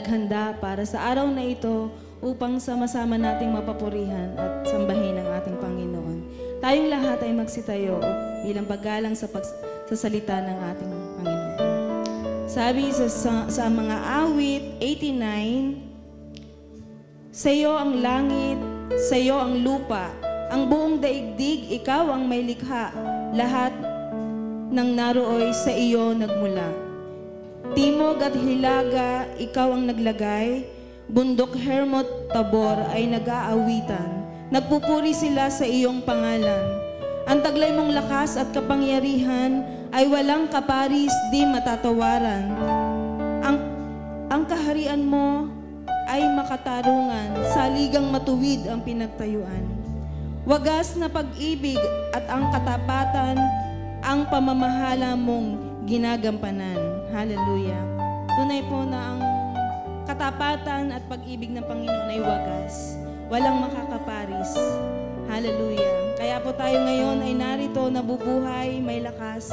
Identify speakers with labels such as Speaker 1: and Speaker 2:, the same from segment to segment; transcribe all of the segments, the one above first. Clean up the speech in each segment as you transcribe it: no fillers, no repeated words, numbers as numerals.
Speaker 1: naghanda para sa araw na ito upang sama-sama nating mapapurihan at sambahin ang ating Panginoon. Tayong lahat ay magsitayo bilang paggalang sa salita ng ating Panginoon. Sabi sa mga awit 89, sa iyo ang langit, sa iyo ang lupa, ang buong daigdig, ikaw ang may likha, lahat ng narooy sa iyo nagmula. Timog at hilaga, ikaw ang naglagay, bundok Hermot Tabor ay nag-aawitan, nagpupuri sila sa iyong pangalan. Ang taglay mong lakas at kapangyarihan ay walang kaparis di matatawaran. Ang kaharian mo ay makatarungan, saligang matuwid ang pinagtayuan. Wagas na pag-ibig at ang katapatan, ang pamamahala mong ginagampanan. Hallelujah. Tunay po na ang katapatan at pag-ibig ng Panginoon ay wagas. Walang makakaparis. Hallelujah. Kaya po tayo ngayon ay narito, nabubuhay, may lakas,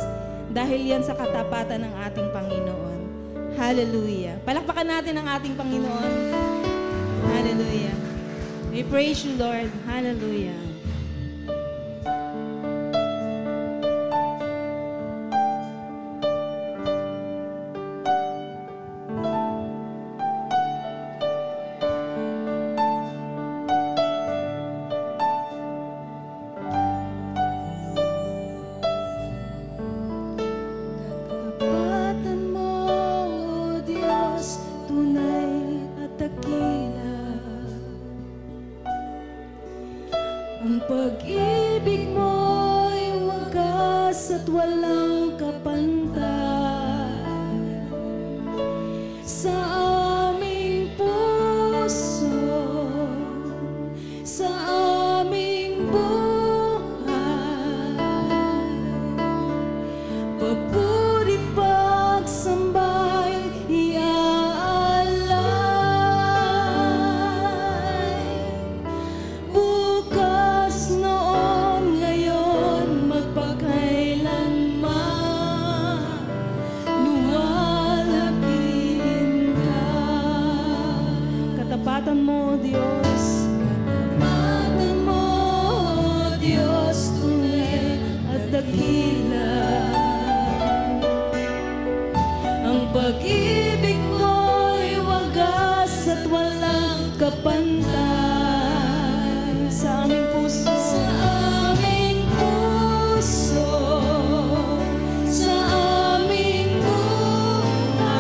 Speaker 1: dahil yan sa katapatan ng ating Panginoon. Hallelujah. Palakpakan natin ang ating Panginoon. Hallelujah. We praise you, Lord. Hallelujah.
Speaker 2: Ang pag-ibig mo'y wagas at walang kapantay. Sa aming puso, sa aming buhay, papuri pagsambay, iaalay. Bukas, noon, ngayon, magpakailanman, luwalhatin ka.
Speaker 1: Katapatan mo, Diyos.
Speaker 2: Katapatan mo, Diyos, tunay at dakila. Ang pag-ibig mo'y wagas at walang kapantay. Sa aming puso, sa aming puso, sa aming buhay,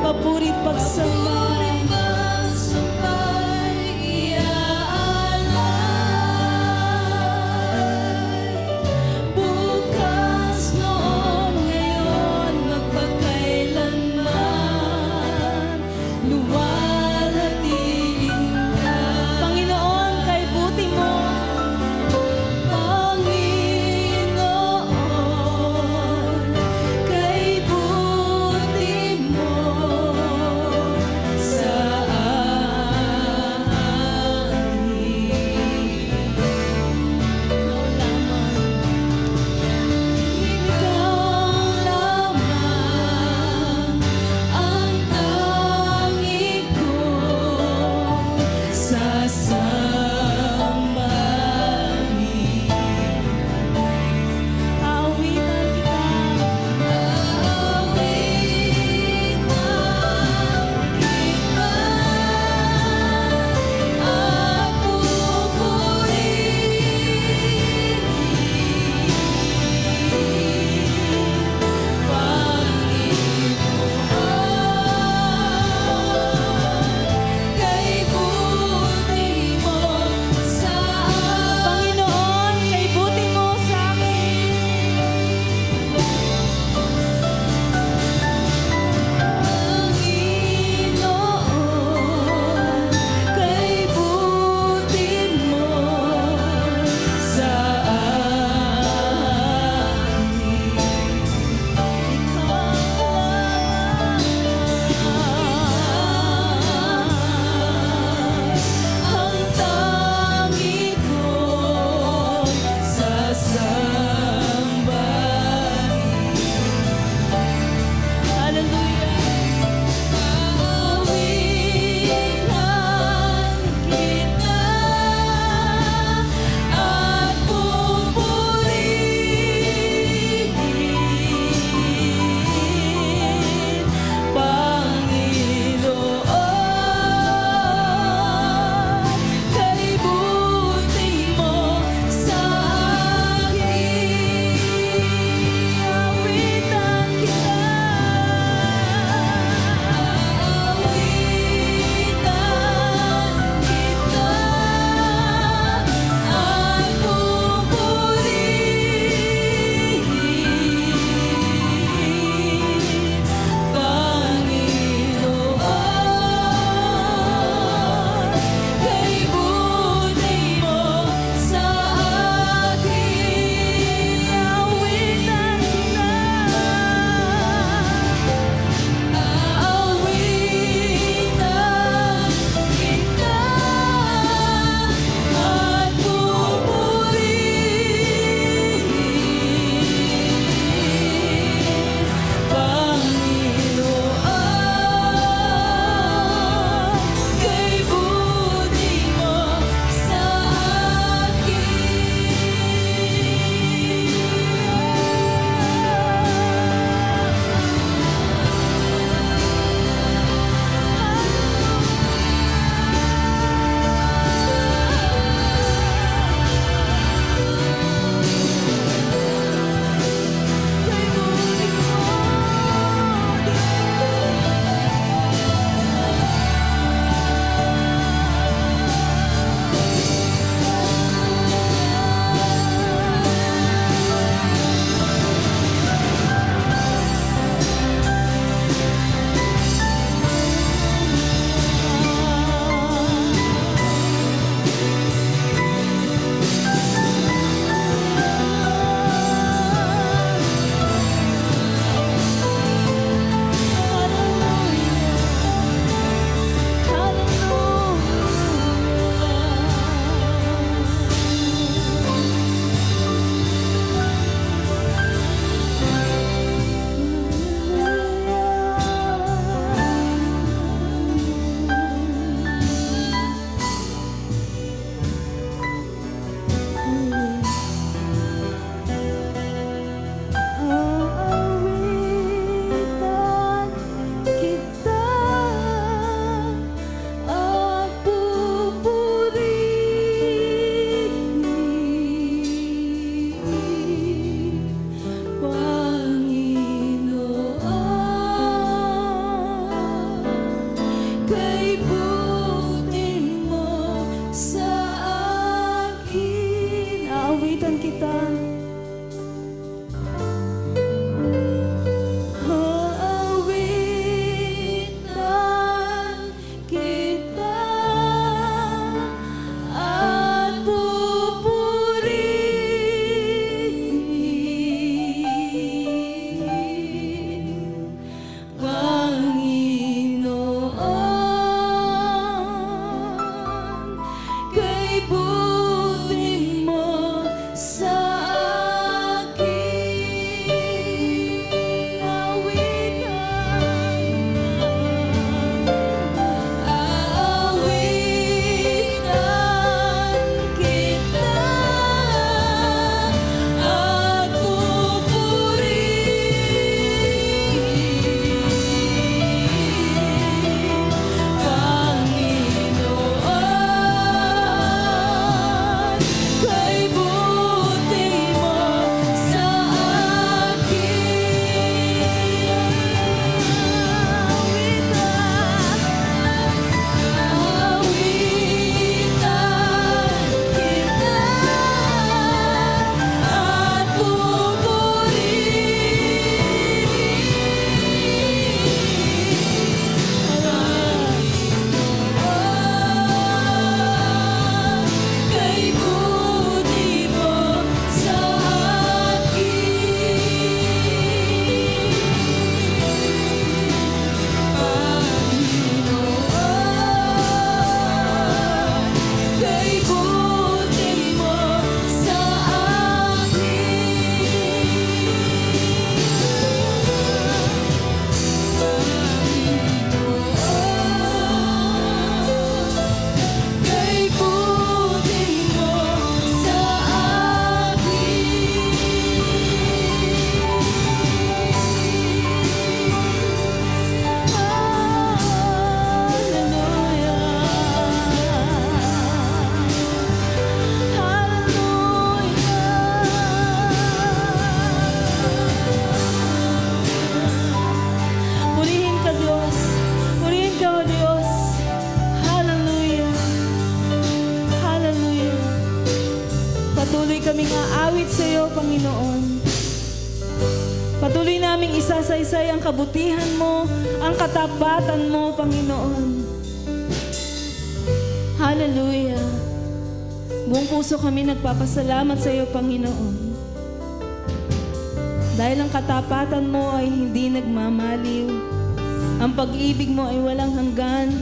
Speaker 1: Papuri pagsambay.
Speaker 2: pagsambay, iaalay. buti mo sa aking awitan. Aawitan kita at pupurihin, Panginoon. Kay buti mo sa aking awitan. Aawitan kita at pupurihin, kay buti mo sa akin, Panginoon. Kay buti mo sa akin, kay buti mo sa Purihin ka, Diyos. Purihin ka, O Diyos. Hallelujah. Hallelujah. Patuloy kaming aawit sa iyo, Panginoon. Patuloy naming isasaysay ang kabutihan mo, ang katapatan mo, Panginoon. Hallelujah. Buong puso kami nagpapasalamat sa iyo, Panginoon. Dahil ang katapatan mo ay hindi nagmamaliw. Ang pag-ibig mo ay walang hanggan.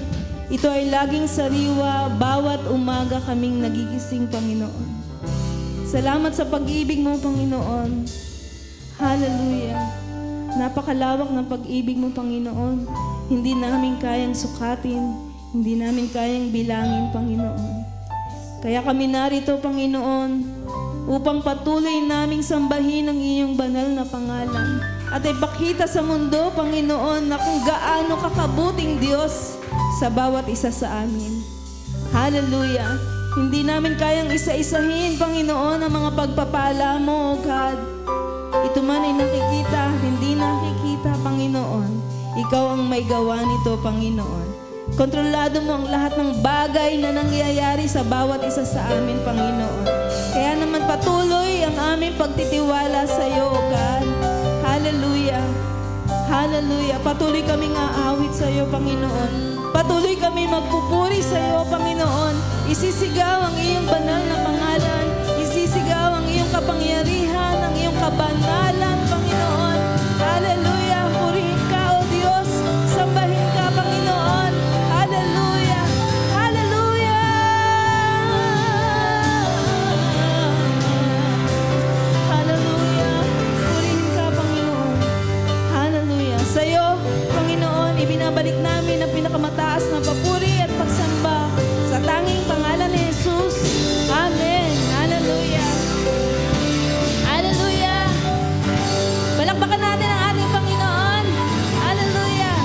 Speaker 2: Ito ay laging sariwa, bawat umaga kaming nagigising, Panginoon. Salamat sa pag-ibig mo, Panginoon. Hallelujah. Napakalawak ng pag-ibig mo, Panginoon. Hindi namin kayang sukatin, hindi namin kayang bilangin, Panginoon. Kaya kami narito, Panginoon, upang patuloy naming sambahin ang iyong banal na pangalan at ipakita sa mundo, Panginoon, na kung gaano kakabuting Diyos sa bawat isa sa amin. Hallelujah. Hindi namin kayang isa-isahin, Panginoon, ang mga pagpapala mo, O God. Ito man ay nakikita, hindi nakikita, Panginoon. Ikaw ang may gawa nito, Panginoon. Kontrolado mo ang lahat ng bagay na nangyayari sa bawat isa sa amin, Panginoon. Kaya naman patuloy ang aming pagtitiwala sa iyo, O God. Hallelujah. Hallelujah. Patuloy kaming aawit sa iyo, Panginoon. Patuloy kami magpupuri sa iyo, Panginoon. Isisigaw ang iyong banal na pangalan. Isisigaw ang iyong kapangyarihan, ang iyong kabanalan, Panginoon. Hallelujah. Purihin ka, O Diyos. Sambahin ka, Panginoon. Hallelujah. Hallelujah. Hallelujah. Purihin ka, Panginoon. Hallelujah. Sa iyo, Panginoon, ibinabalik namin ang pinakamataas na papuri at pagsamba sa tanging pangalan ni Jesus. Amen. Hallelujah. Hallelujah. Palakpakan natin ang ating Panginoon. Hallelujah.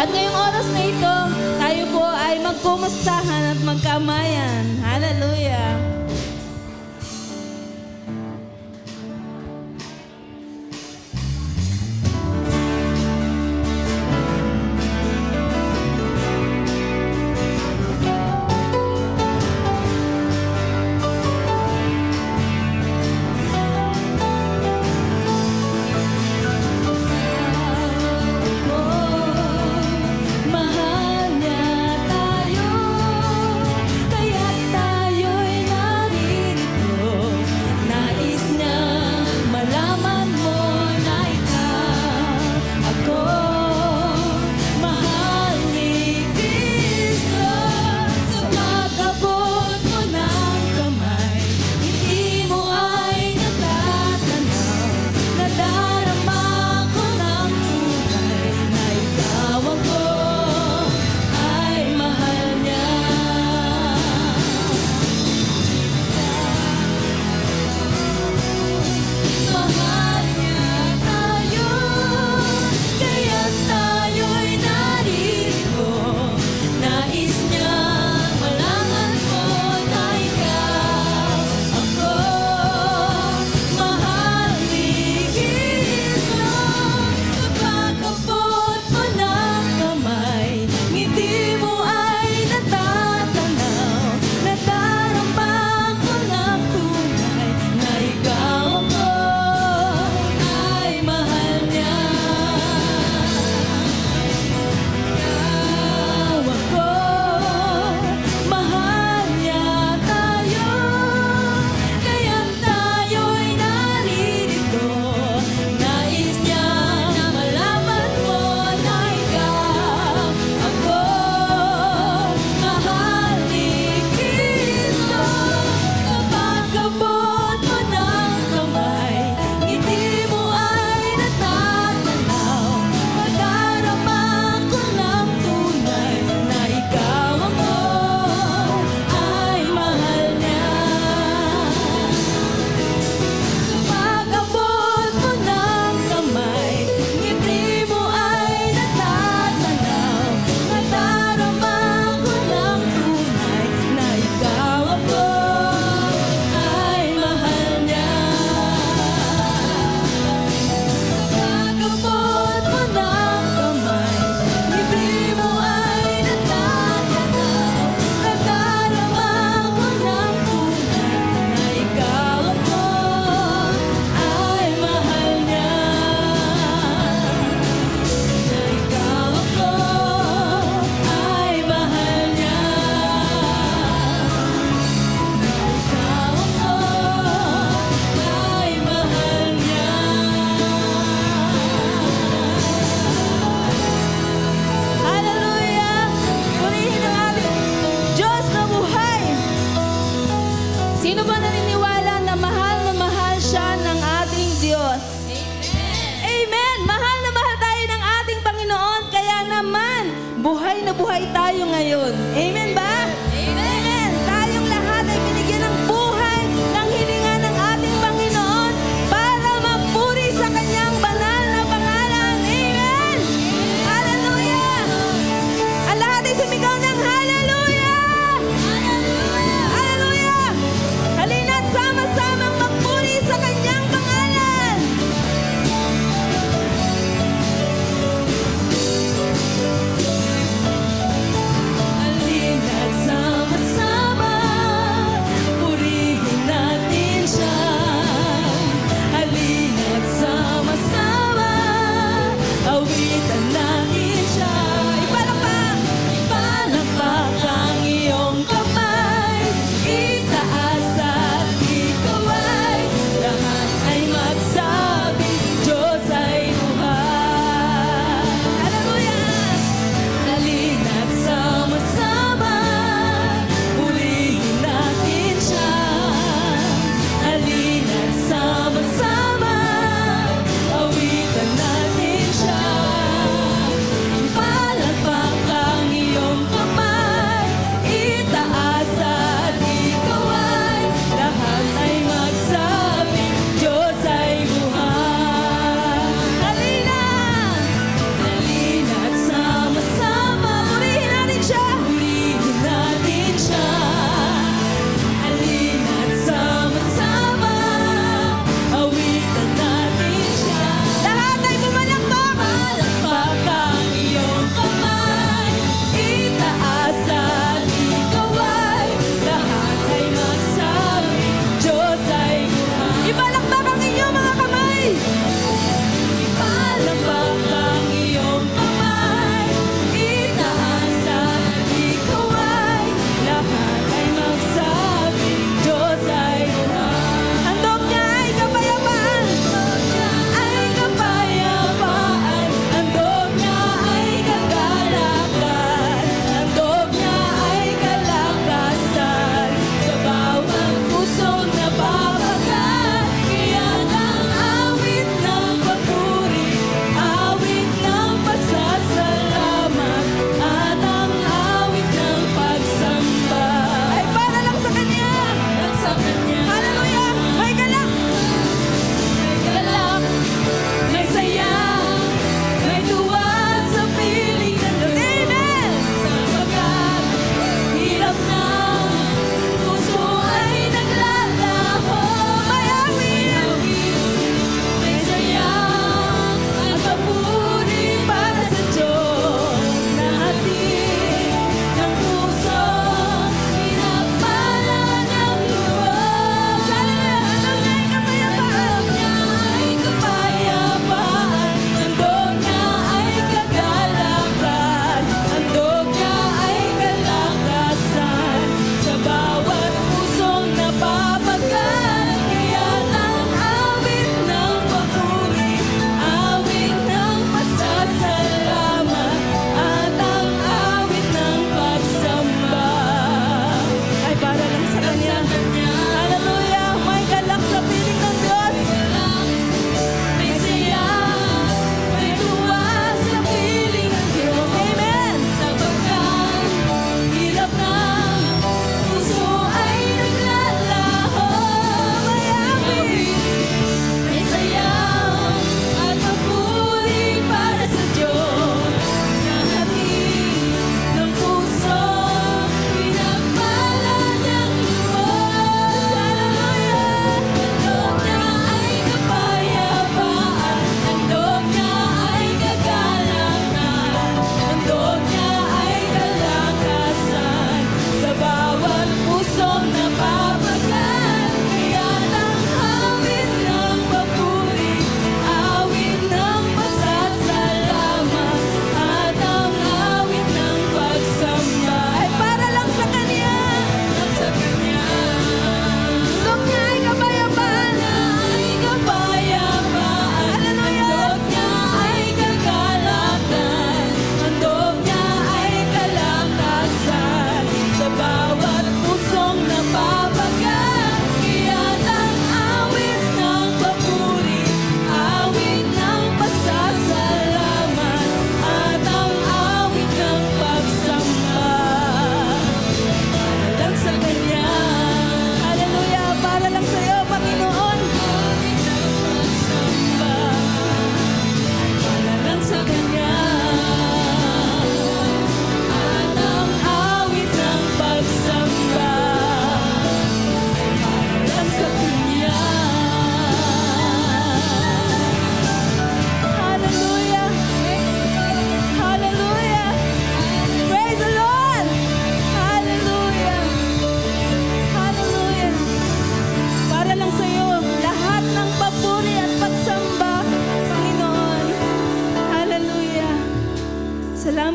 Speaker 2: At ngayong oras na ito, tayo po ay magkumustahan at magkamayan. Hallelujah.
Speaker 3: Mahal niya tayo, kaya't tayo'y
Speaker 2: na buhay tayo ngayon. Amen ba? Amen! Tayong lahat ay binigyan ng buhay ng hilinga ng ating Panginoon para magpuri sa Kanyang banal na pangalan. Amen! Hallelujah! Ang lahat ay sumigaw ng hallelujah! Hallelujah! Halina't sama-samang magpuri sa Kanyang pangalan. Halina't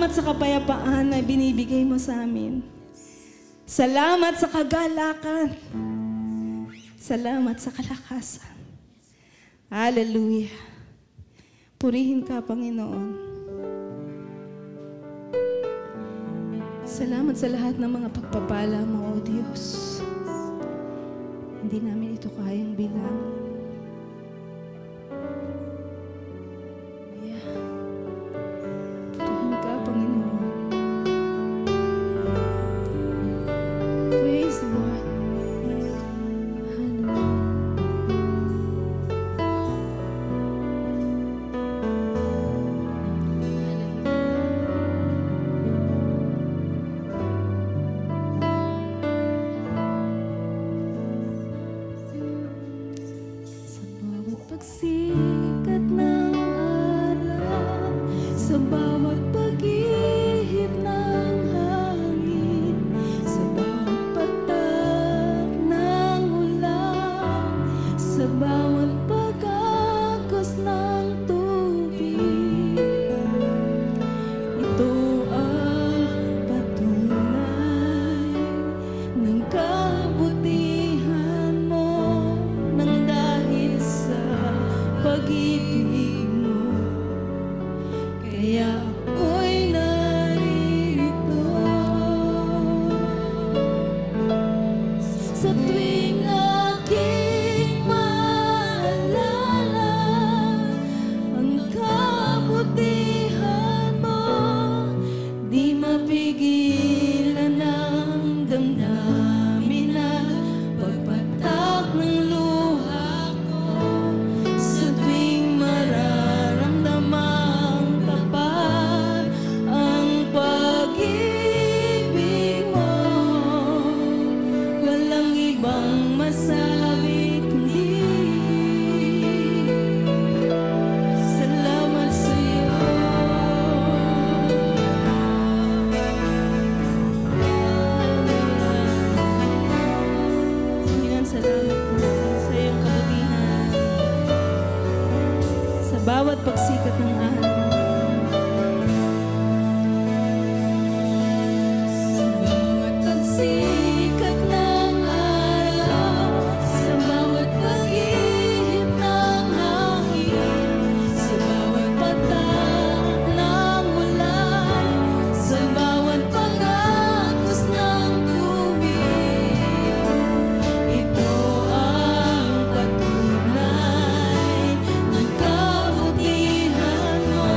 Speaker 2: Salamat sa kapayapaan na binibigay mo sa amin. Salamat sa kagalakan. Salamat sa kalakasan. Hallelujah. Purihin ka, Panginoon. Salamat sa lahat ng mga pagpapala mo, O Diyos. Hindi namin ito kayang bilangin. Purihin ka, Panginoon. Praise the Lord. Pagsikat ng araw, sa bawat pag-ihip ng hangin, sa bawat patak ng ulan, sa bawat pag-agos ng tubig. Ito ang patunay ng kabutihan mo, ng dahil sa pag-ibig mo, kaya ako'y narito. Sa tuwing aking maalala ang kabutihan mo, di mapigilan ang damdamin at pagpatak ng luha ko. Sa tuwing mararamdamang tapat ang pag-ibig mo, walang ibang masabi kundi salamat sa'yo. Panginoon, salamat po sa iyong kabutihan. Sa bawat pagsikat ng araw, sa bawat pagsikat ng araw, sa bawat pag-ihip ng hangin, sa bawat patak ng ulan, sa bawat pag-agos ng tubig. Ito ang patunay ng kabutihan mo,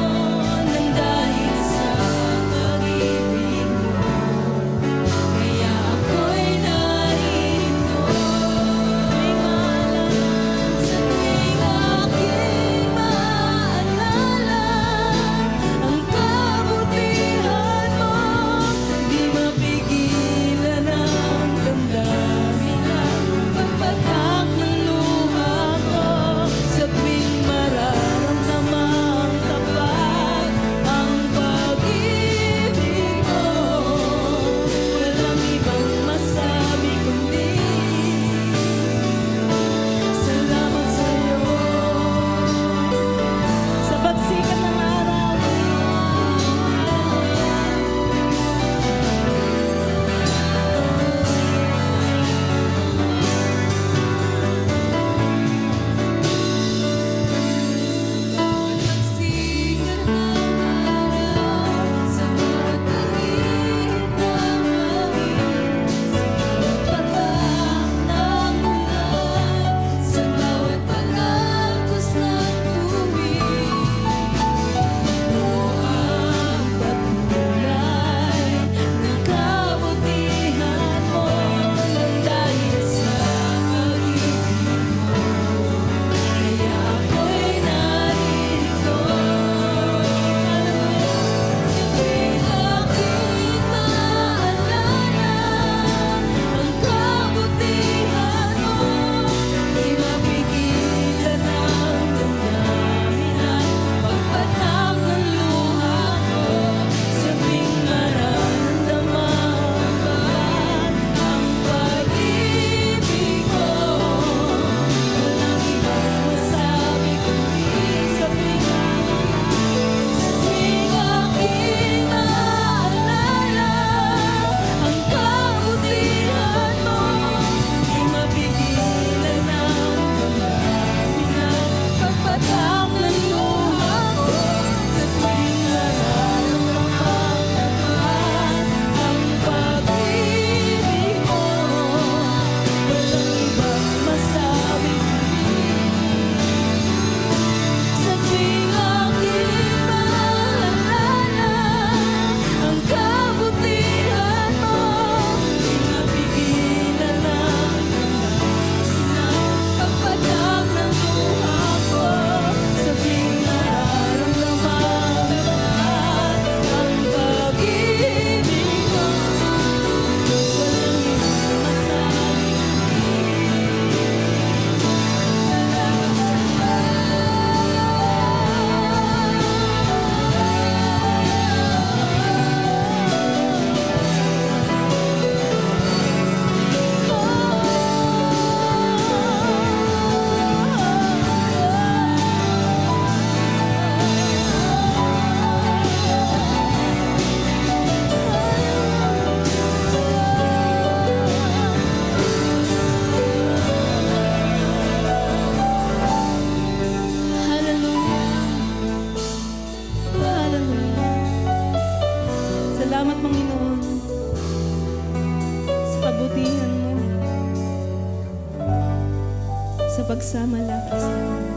Speaker 2: mapagsamalakis namin.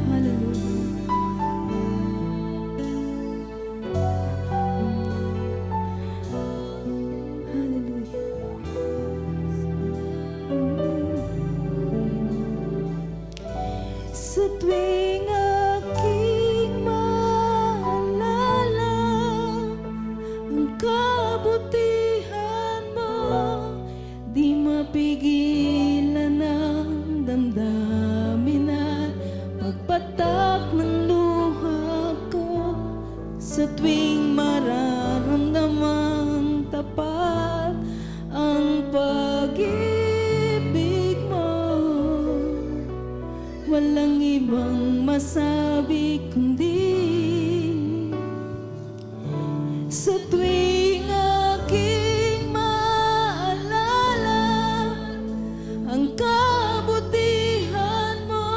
Speaker 2: Hallelujah. Sa tuwing aking maalala ang kabutihan mo, di mapigilan ang damdamin at pagpatak ng luha ko. Sa tuwing mararamdamang tapat ang pag-ibig mo, walang ibang masabi kundi sa tuwing aking maalala ang kabutihan mo,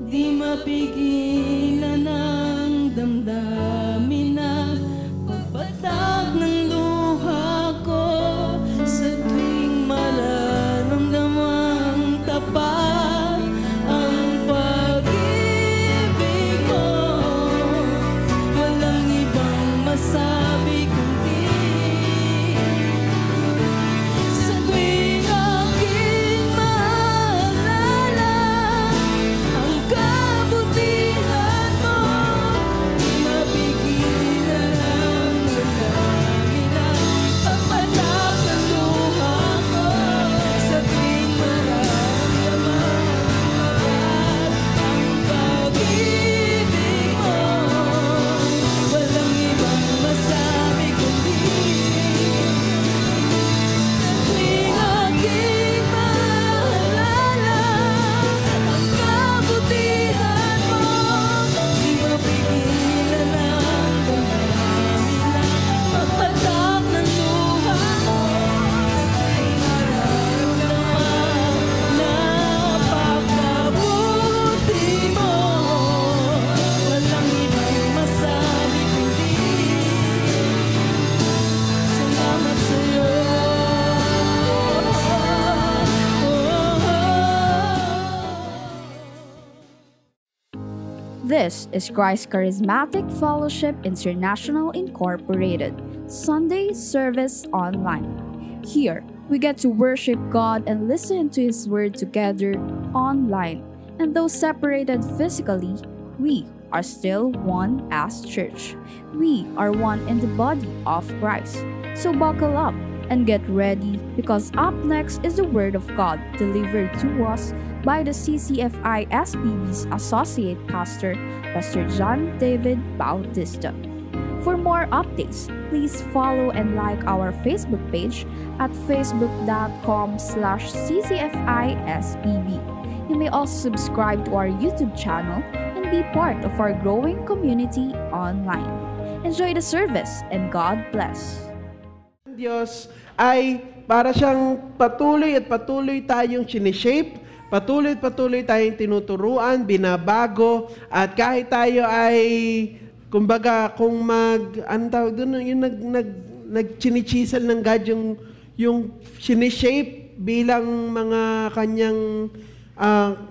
Speaker 2: di mapigilan ang damdamin at pagpatak ng luha ko. Sa tuwing mararamdamang tapat ang pag-ibig mo, walang ibang masabi kundi sa tuwing aking maalala ang kabutihan mo, di mapigilan ang damdamin at pagpatak ng luha ko. Sa tuwing mararamdaman ang pag-ibig mo, walang ibang masabi kundi sa tuwing aking maalala ang kabutihan mo, di mapigilan ang damdamin at pagpatak ng luha ko. Nararamdaman napakabuti mo, walang ibang masabi kundi salamat sa'yo.
Speaker 3: This is Christ Charismatic Fellowship International Incorporated, Sunday Service Online. Here, we get to worship God and listen to His Word together online. And though separated physically, we are still one as church. We are one in the body of Christ. So buckle up and get ready, because up next is the Word of God delivered to us by the CCFI SPB's Associate Pastor, Pastor John David Bautista. For more updates, please follow and like our Facebook page at facebook.com/ccfispb. You may also subscribe to our YouTube channel and be part of our growing community online. Enjoy the service and God bless.
Speaker 4: Diyos ay para siyang patuloy at patuloy tayong sinishape, patuloy at patuloy tayong tinuturuan, binabago, at kahit tayo ay, kumbaga, kung anong tawag doon, yung nag-chinichisel ng God, yung sinishape bilang mga kanyang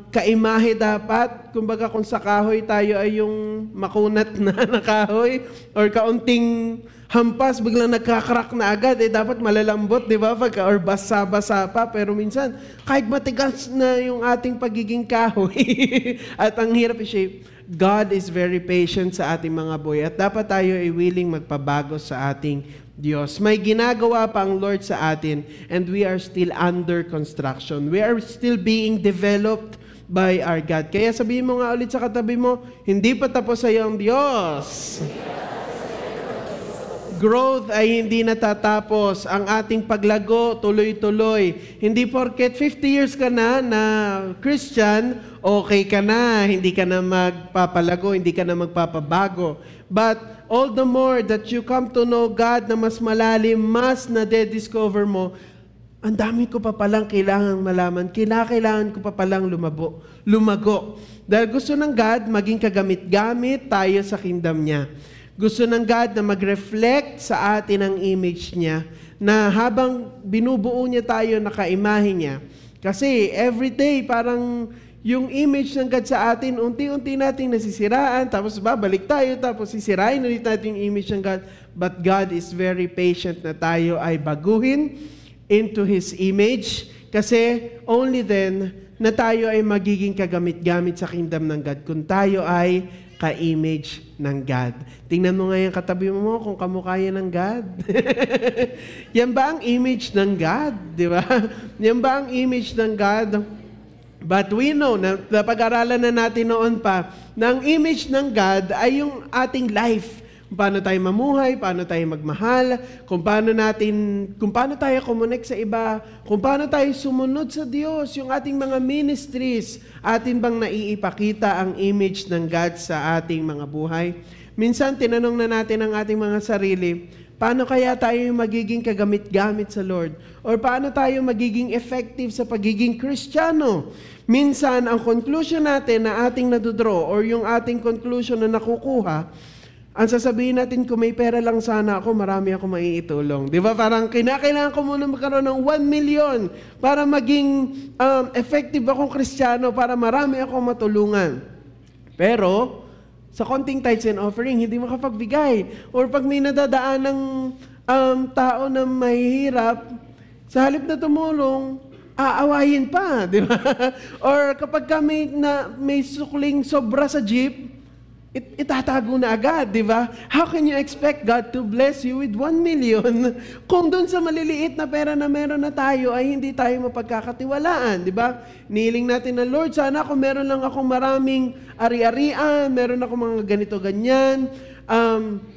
Speaker 4: kaimahe dapat. Kumbaga, kung sa kahoy tayo ay yung makunat na kahoy, or kaunting hampas, biglang nagkakrak na agad, dapat malalambot, di ba? Or basa-basa pa. Pero minsan, kahit matigas na yung ating pagiging kahoy, at ang hirap i-shape, God is very patient sa ating mga boy. At dapat tayo ay willing magpabago sa ating Diyos. May ginagawa pa ang Lord sa atin, and we are still under construction. We are still being developed by our God. Kaya sabihin mo nga ulit sa katabi mo, hindi pa tapos sa iyong Diyos. Growth ay hindi natatapos. Ang ating paglago, tuloy-tuloy. Hindi porket 50 years ka na Christian, okay ka na. Hindi ka na magpapalago, hindi ka na magpapabago. But all the more that you come to know God na mas malalim, mas na-discover mo, ang dami ko pa palang kailangang malaman, kailangan ko pa palang lumago. Dahil gusto ng God, maging kagamit-gamit tayo sa kingdom niya. Gusto ng God na mag-reflect sa atin ang image niya, na habang binubuo niya tayo na kaimahe niya, Kasi everyday, parang yung image ng God sa atin, unti-unti nating nasisiraan, tapos babalik tayo, tapos sisirain ulit natin yung image ng God. But God is very patient na tayo ay baguhin into His image, kasi only then na tayo ay magiging kagamit-gamit sa kingdom ng God kung tayo ay ka-image ng God. Tingnan mo ngayon katabi mo kung kamukha yan ng God. Yan ba ang image ng God? Di ba? Yan ba ang image ng God? But we know, na pag-aralan na natin noon pa, na ang image ng God ay yung ating life. Kung paano tayo mamuhay, paano tayo magmahal, kung paano tayo connect sa iba, kung paano tayo sumunod sa Diyos, yung ating mga ministries, atin bang naiipakita ang image ng God sa ating mga buhay. Minsan, tinanong na natin ang ating mga sarili, paano kaya tayo magiging kagamit-gamit sa Lord? Or paano tayo magiging effective sa pagiging Kristiyano? Minsan, ang conclusion natin na ating nadudraw or yung ating conclusion na nakukuha, ang sasabihin natin, kung may pera lang sana ako, marami ako maiitulong. Di ba? Parang kailangan ko muna magkaroon ng 1 million para maging effective akong Kristiyano, para marami akong matulungan. Pero, sa konting tithes and offering, hindi makapagbigay. Or pag may nadadaan ng tao na mahihirap, sa halip na tumulong, aawayin pa, di ba? Or kapag may sukling sobra sa jeep, itatago na agad, di ba? How can you expect God to bless you with 1 million kung doon sa maliliit na pera na meron na tayo ay hindi tayo mapagkakatiwalaan, di ba? Niling natin na, Lord, sana kung meron lang akong maraming ari-arian, meron akong mga ganito-ganyan,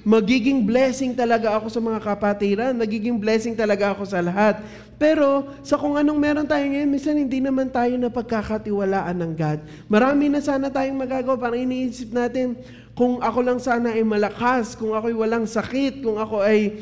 Speaker 4: magiging blessing talaga ako sa mga kapatiran, magiging blessing talaga ako sa lahat. Pero sa kung anong meron tayo ngayon, minsan hindi naman tayo napagkakatiwalaan ng God. Marami na sana tayong magagawa. Parang iniisip natin, kung ako lang sana ay malakas, kung ako'y walang sakit, kung ako ay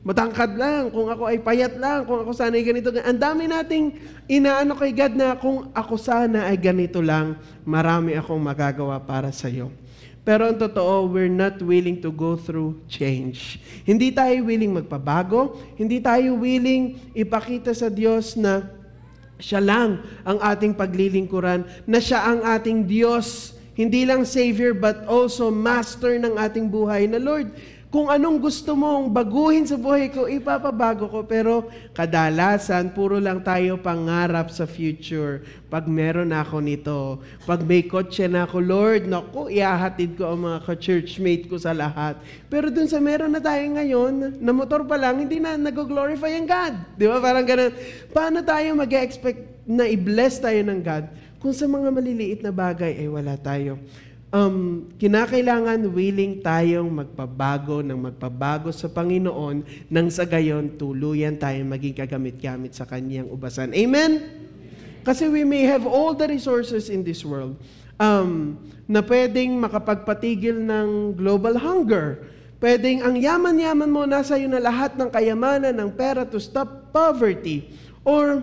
Speaker 4: matangkad lang, kung ako ay payat lang, kung ako sana ay ganito. Ang dami nating inaano kay God na kung ako sana ay ganito lang, marami akong magagawa para sa iyo. Pero ang totoo, we're not willing to go through change. Hindi tayo willing magpabago, hindi tayo willing ipakita sa Diyos na siya lang ang ating paglilingkuran, na siya ang ating Diyos, hindi lang Savior but also Master ng ating buhay. Na Lord, kung anong gusto mong baguhin sa buhay ko, ipapabago ko. Pero kadalasan, puro lang tayo pangarap sa future. Pag meron ako nito, pag may kotse na ako, Lord, naku, ihahatid ko ang mga ka-churchmate ko sa lahat. Pero dun sa meron na tayo ngayon, na motor pa lang, hindi na nag-glorify ang God. Di ba? Parang ganun. Paano tayo mag-expect na i-bless tayo ng God kung sa mga maliliit na bagay ay wala tayo? Kinakailangan willing tayong magpabago sa Panginoon nang sa gayon tuluyan tayong maging kagamit-gamit sa Kanyang ubasan. Amen? Kasi we may have all the resources in this world na pwedeng makapagpatigil ng global hunger. Pwedeng ang yaman-yaman mo, nasa iyo na lahat ng kayamanan, ng pera to stop poverty. Or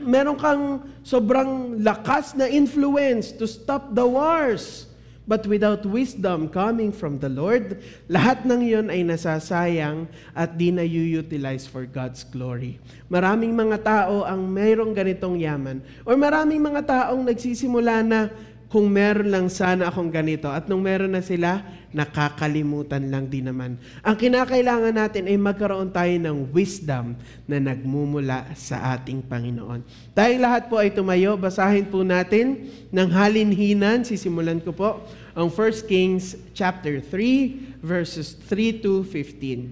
Speaker 4: meron kang sobrang lakas na influence to stop the wars. But without wisdom coming from the Lord, lahat ng iyon ay nasasayang at di na-utilize for God's glory. Maraming mga tao ang mayroong ganitong yaman. Or maraming mga taong nagsisimula na, kung meron lang sana akong ganito. At nung meron na sila, nakakalimutan lang din naman. Ang kinakailangan natin ay magkaroon tayo ng wisdom na nagmumula sa ating Panginoon. Tayong lahat po ay tumayo. Basahin po natin ng halinhinan. Sisimulan ko po ang 1 Kings chapter 3, verses 3 to 15.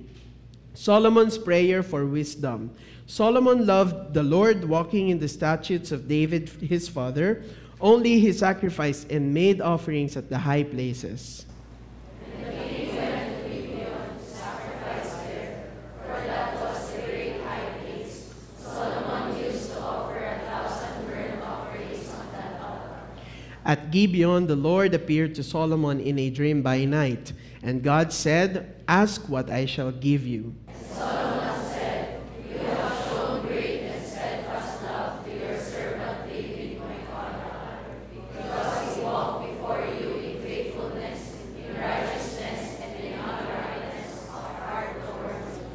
Speaker 4: Solomon's prayer for wisdom. Solomon loved the Lord, walking in the statutes of David his father. Only he sacrificed and made offerings at the high places.
Speaker 5: And the king went to Gibeon to sacrifice there, for that was the great high place. Solomon used to offer 1,000 burnt offerings on that altar.
Speaker 4: At Gibeon, the Lord appeared to Solomon in a dream by night, and God said, "Ask what I shall give you."
Speaker 5: Solomon said, "You have shown great and steadfast love to your servant David, my father. Because he walked before you in faithfulness, in righteousness, and in uprightness of heart towards you.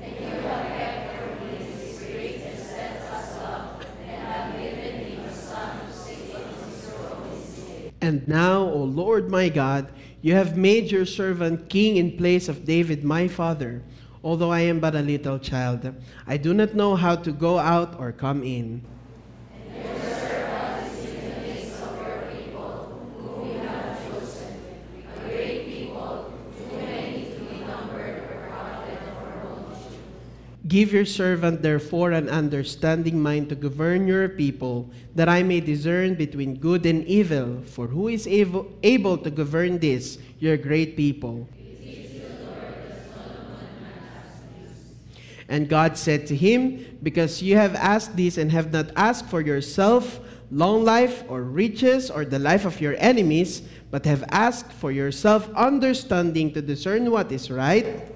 Speaker 5: And you have kept for me his great and steadfast love
Speaker 4: And now, O Lord my God, you have made your servant king in place of David my father. Although I am but a little child, I do not know how to go out or come in. Give your servant, therefore, an understanding mind to govern your people, that I may discern between good and evil. For who is able to govern this, your great people? And God said to him, because you have asked this and have not asked for yourself long life or riches or the life of your enemies, but have asked for yourself understanding to discern what is right,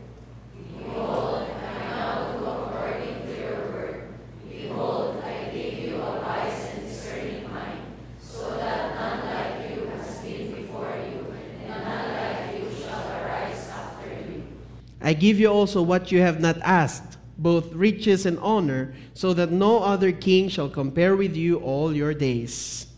Speaker 4: I give you also what you have not asked, both riches and honor, so that no other king shall compare with you all your days.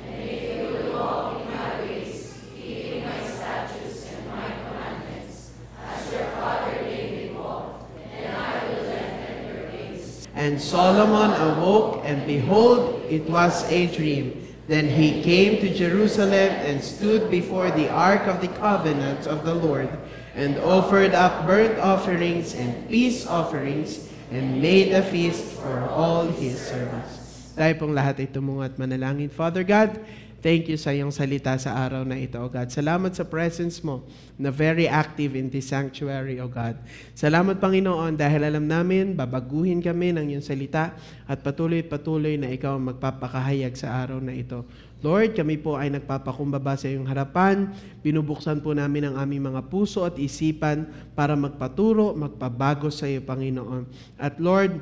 Speaker 5: And if you will walk in my ways, keeping my statutes and my commandments, as your father David walked, then I will lengthen your days.
Speaker 4: And Solomon awoke, and behold, it was a dream. Then he came to Jerusalem and stood before the ark of the covenant of the Lord, and offered up burnt offerings and peace offerings, and made a feast for all his servants. Tayo pong lahat ay tumungo at manalangin. Father God, thank you sa iyong salita sa araw na ito, O God. Salamat sa presence mo na very active in this sanctuary, O God. Salamat, Panginoon, dahil alam namin, babaguhin kami ng iyong salita at patuloy na ikaw ang magpapakahayag sa araw na ito. Lord, kami po ay nagpapakumbaba sa iyong harapan. Binubuksan po namin ang aming mga puso at isipan para magpaturo, magpabago sa iyo, Panginoon. At Lord,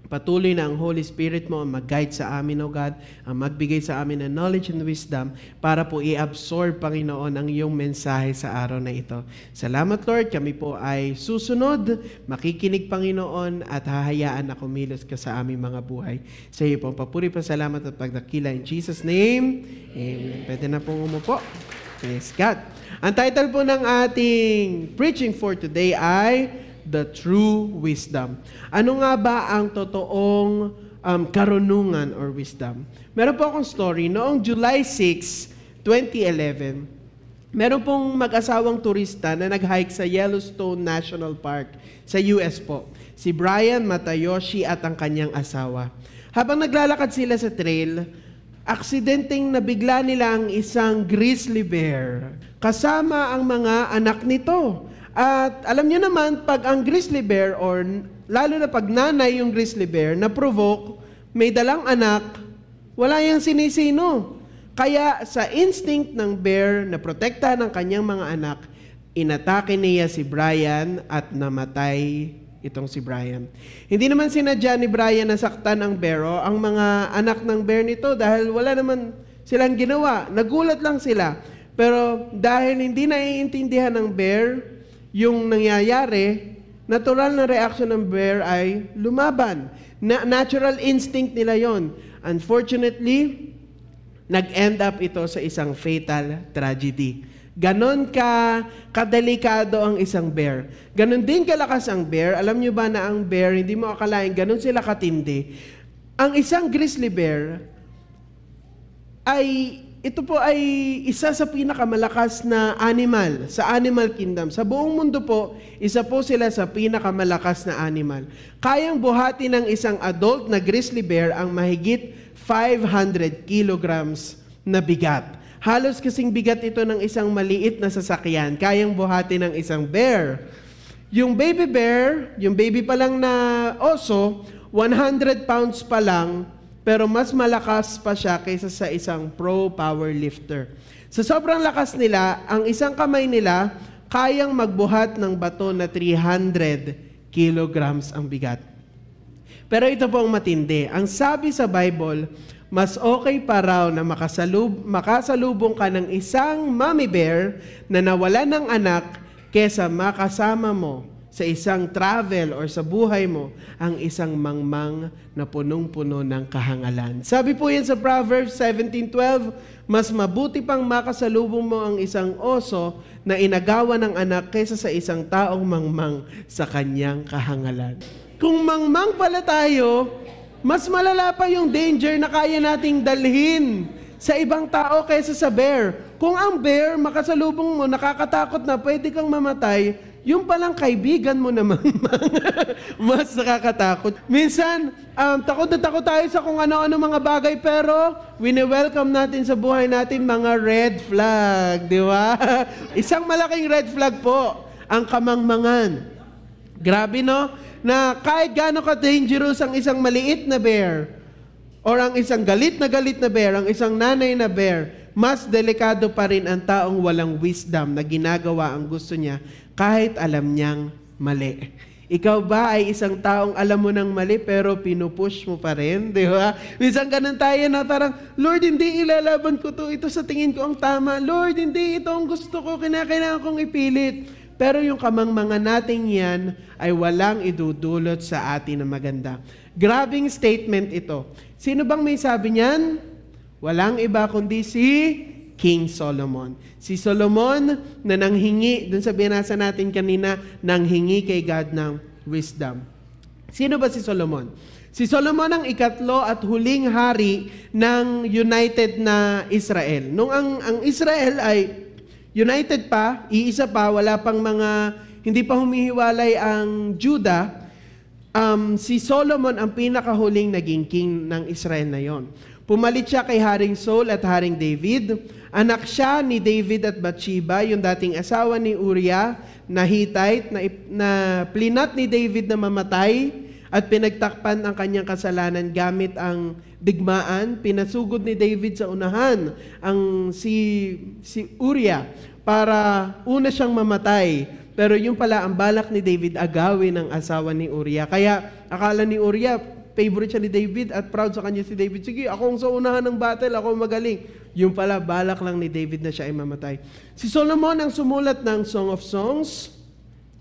Speaker 4: patuloy na ang Holy Spirit mo ang mag-guide sa amin, O God, ang magbigay sa amin ng knowledge and wisdom para po i-absorb, Panginoon, ang iyong mensahe sa araw na ito. Salamat, Lord. Kami po ay susunod, makikinig, Panginoon, at hahayaan na kumilos ka sa aming mga buhay. Sa iyo po, papuri pa salamat at pagdakila. In Jesus' name, amen. Pwede na pong umupo. Praise God. Ang title po ng ating preaching for today ay The True Wisdom. Ano nga ba ang totoong karunungan or wisdom? Meron po akong story. Noong July 6, 2011, meron pong mag-asawang turista na nag-hike sa Yellowstone National Park sa US po. Si Brian Matayoshi at ang kanyang asawa. Habang naglalakad sila sa trail, aksidenteng nabigla nila ang isang grizzly bear kasama ang mga anak nito. At alam niyo naman, pag ang grizzly bear, or lalo na pag nanay yung grizzly bear, na-provoke, may dalang anak, wala yang sinisino. Kaya sa instinct ng bear na protektahan ng kanyang mga anak, inatake niya si Brian at namatay itong si Brian. Hindi naman sinadya ni Brian na saktan ang bear o ang mga anak ng bear nito dahil wala naman silang ginawa. Nagulat lang sila. Pero dahil hindi naiintindihan ng bear yung nangyayari, natural na reaction ng bear ay lumaban. Natural instinct nila yon. Unfortunately, nag-end up ito sa isang fatal tragedy. Ganon kadelikado ang isang bear. Ganon din kalakas ang bear. Alam nyo ba na ang bear, hindi mo akalain, ganon sila katindi. Ang isang grizzly bear ito po ay isa sa pinakamalakas na animal sa animal kingdom. Sa buong mundo po, isa po sila sa pinakamalakas na animal. Kayang buhati ng isang adult na grizzly bear ang mahigit 500 kilograms na bigat. Halos kasing bigat ito ng isang maliit na sasakyan. Kayang buhati ng isang bear. Yung baby bear, yung baby pa lang na oso, 100 pounds pa lang, pero mas malakas pa siya kaysa sa isang pro powerlifter. Sa sobrang lakas nila, ang isang kamay nila kayang magbuhat ng bato na 300 kilograms ang bigat. Pero ito po ang matindi. Ang sabi sa Bible, mas okay pa raw na makasalubong ka ng isang mommy bear na nawala ng anak kesa makasama mo sa isang travel or sa buhay mo ang isang mangmang na punong-puno ng kahangalan. Sabi po yan sa Proverbs 17:12, mas mabuti pang makasalubong mo ang isang oso na inagawa ng anak kaysa sa isang taong mangmang sa kanyang kahangalan. Kung mangmang pala tayo, mas malala pa yung danger na kaya nating dalhin sa ibang tao kaysa sa bear. Kung ang bear, makasalubong mo, nakakatakot na pwede kang mamatay, yung palang kaibigan mo naman, mas nakakatakot. Minsan, takot na takot tayo sa kung ano-ano mga bagay, pero wini-welcome natin sa buhay natin mga red flag, di ba? Isang malaking red flag po, ang kamangmangan. Grabe, no? Na kahit gaano ka-dangerous ang isang maliit na bear, or ang isang galit na bear, ang isang nanay na bear, mas delikado pa rin ang taong walang wisdom na ginagawa ang gusto niya kahit alam niyang mali. Ikaw ba ay isang taong alam mo ng mali pero pinupush mo pa rin? Di ba? Minsan ganun tayo na parang, Lord, hindi ilalaban ko to. Ito sa tingin ko ang tama. Lord, hindi ito ang gusto ko. Kinakailangan kong ipilit. Pero yung kamangmangan natin yan ay walang idudulot sa atin na maganda. Grabing statement ito. Sino bang may sabi niyan? Walang iba kundi si King Solomon. Si Solomon na nanghingi, dun sa binasa natin kanina, nanghingi kay God ng wisdom. Sino ba si Solomon? Si Solomon ang ikatlo at huling hari ng united na Israel. Nung ang Israel ay united pa, iisa pa, wala pang hindi pa humihiwalay ang Judah, si Solomon ang pinakahuling naging king ng Israel na yon. Pumalit siya kay Haring Saul at Haring David. Anak siya ni David at Bathsheba, yung dating asawa ni Uriah na Hittite, na plinat ni David na mamatay at pinagtakpan ang kanyang kasalanan gamit ang digmaan. Pinasugod ni David sa unahan ang si Uriah para una siyang mamatay. Pero yung pala ang balak ni David agawin ang asawa ni Uriah. Kaya akala ni Uriah, favorite siya ni David at proud sa kanya si David. Sige, ako ang sa unahan ng battle, ako magaling. Yung pala, balak lang ni David na siya ay mamatay. Si Solomon ang sumulat ng Song of Songs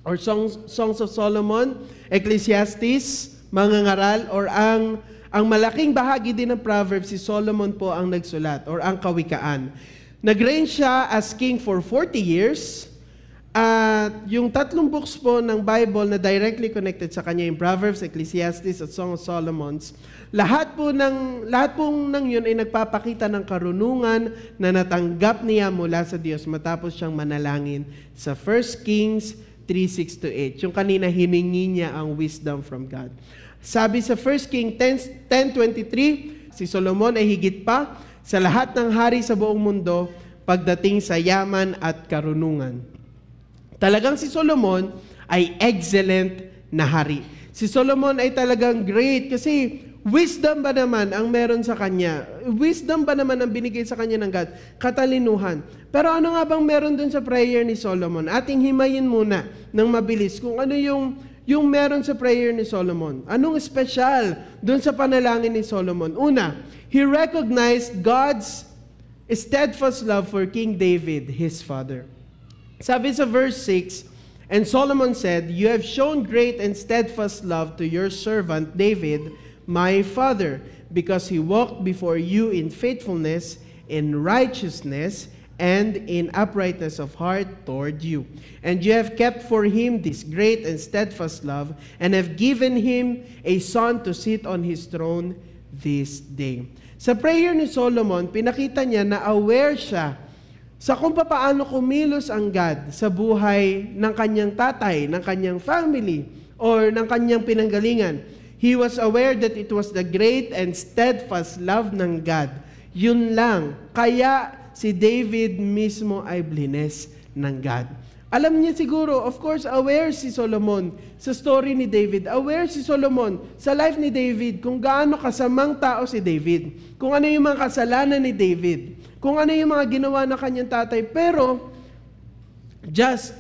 Speaker 4: or Songs of Solomon, Ecclesiastes, mga ngaral, or ang malaking bahagi din ng Proverbs, si Solomon po ang nagsulat or ang kawikaan. Nag-reign siya as king for 40 years. At yung tatlong books po ng Bible na directly connected sa kanya, yung Proverbs, Ecclesiastes at Song of Solomon, lahat pong yun ay nagpapakita ng karunungan na natanggap niya mula sa Diyos matapos siyang manalangin sa 1 Kings 3:6-8. Yung kanina hiningi niya ang wisdom from God. Sabi sa 1 Kings 10:23, si Solomon ay higit pa sa lahat ng hari sa buong mundo pagdating sa yaman at karunungan. Talagang si Solomon ay excellent na hari. Si Solomon ay talagang great kasi wisdom ba naman ang meron sa kanya? Wisdom ba naman ang binigay sa kanya ng God? Katalinuhan. Pero ano nga bang meron dun sa prayer ni Solomon? Ating himayin muna ng mabilis kung ano yung meron sa prayer ni Solomon. Anong special dun sa panalangin ni Solomon? Una, he recognized God's steadfast love for King David, his father. Sabi sa verse 6, and Solomon said, "You have shown great and steadfast love to your servant David, my father, because he walked before you in faithfulness, in righteousness, and in uprightness of heart toward you. And you have kept for him this great and steadfast love, and have given him a son to sit on his throne this day." Sa prayer ni Solomon, pinakita niya na aware siya sa kung paano kumilos ang God sa buhay ng kanyang tatay, ng kanyang family, or ng kanyang pinanggalingan. He was aware that it was the great and steadfast love ng God. Yun lang. Kaya si David mismo ay blines ng God. Alam niya siguro, of course, aware si Solomon sa story ni David. Aware si Solomon sa life ni David kung gaano kasamang tao si David. Kung ano yung mga kasalanan ni David. Kung ano yung mga ginawa ng kanyang tatay. Pero, just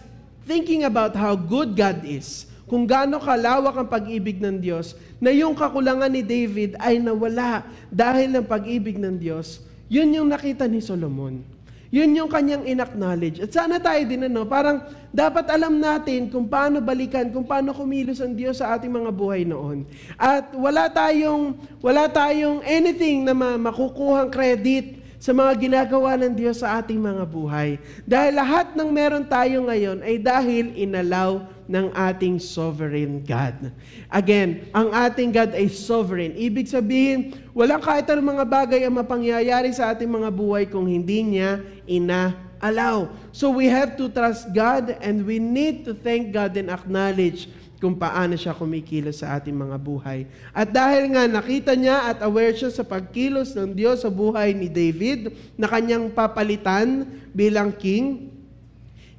Speaker 4: thinking about how good God is, kung gaano kalawak ang pag-ibig ng Diyos, na yung kakulangan ni David ay nawala dahil ng pag-ibig ng Diyos, yun yung nakita ni Solomon. Yun yung kanyang in-acknowledge. At sana tayo din, parang dapat alam natin kung paano balikan, kung paano kumilos ang Diyos sa ating mga buhay noon. At wala tayong anything na makukuhang credit sa mga ginagawa ng Diyos sa ating mga buhay. Dahil lahat ng meron tayo ngayon ay dahil inalaw ng ating sovereign God. Again, ang ating God ay sovereign. Ibig sabihin, walang kahit anong mga bagay ang mapangyayari sa ating mga buhay kung hindi niya ina-allow. So we have to trust God and we need to thank God and acknowledge kung paano siya kumikilos sa ating mga buhay. At dahil nga nakita niya at aware siya sa pagkilos ng Diyos sa buhay ni David na kanyang papalitan bilang king,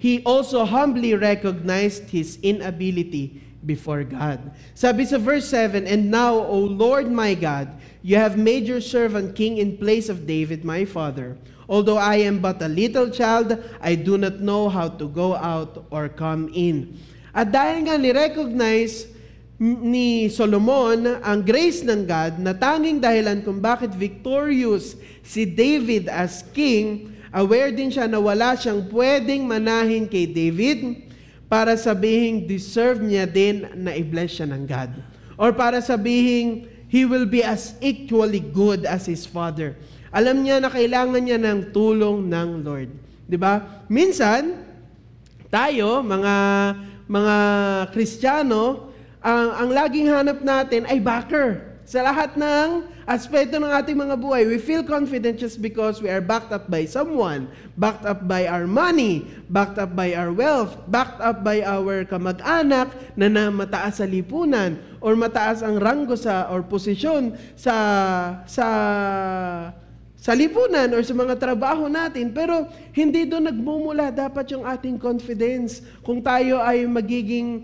Speaker 4: he also humbly recognized his inability before God. Sabi sa verse 7, "And now, O Lord my God, you have made your servant king in place of David my father. Although I am but a little child, I do not know how to go out or come in." At dahil nga ni-recognize ni Solomon ang grace ng God na tanging dahilan kung bakit victorious si David as king, aware din siya na wala siyang pwedeng manahin kay David para sabihing deserve niya din na i-bless siya ng God. Or para sabihing he will be as equally good as his father. Alam niya na kailangan niya ng tulong ng Lord. 'Di ba? Minsan, tayo, mga Kristiyano, ang laging hanap natin ay backer. Sa lahat ng aspeto ng ating mga buhay, we feel confident just because we are backed up by someone, backed up by our money, backed up by our wealth, backed up by our kamag-anak na mataas sa lipunan or mataas ang ranggo or posisyon sa lipunan or sa mga trabaho natin. Pero hindi doon nagmumula dapat yung ating confidence kung tayo ay magiging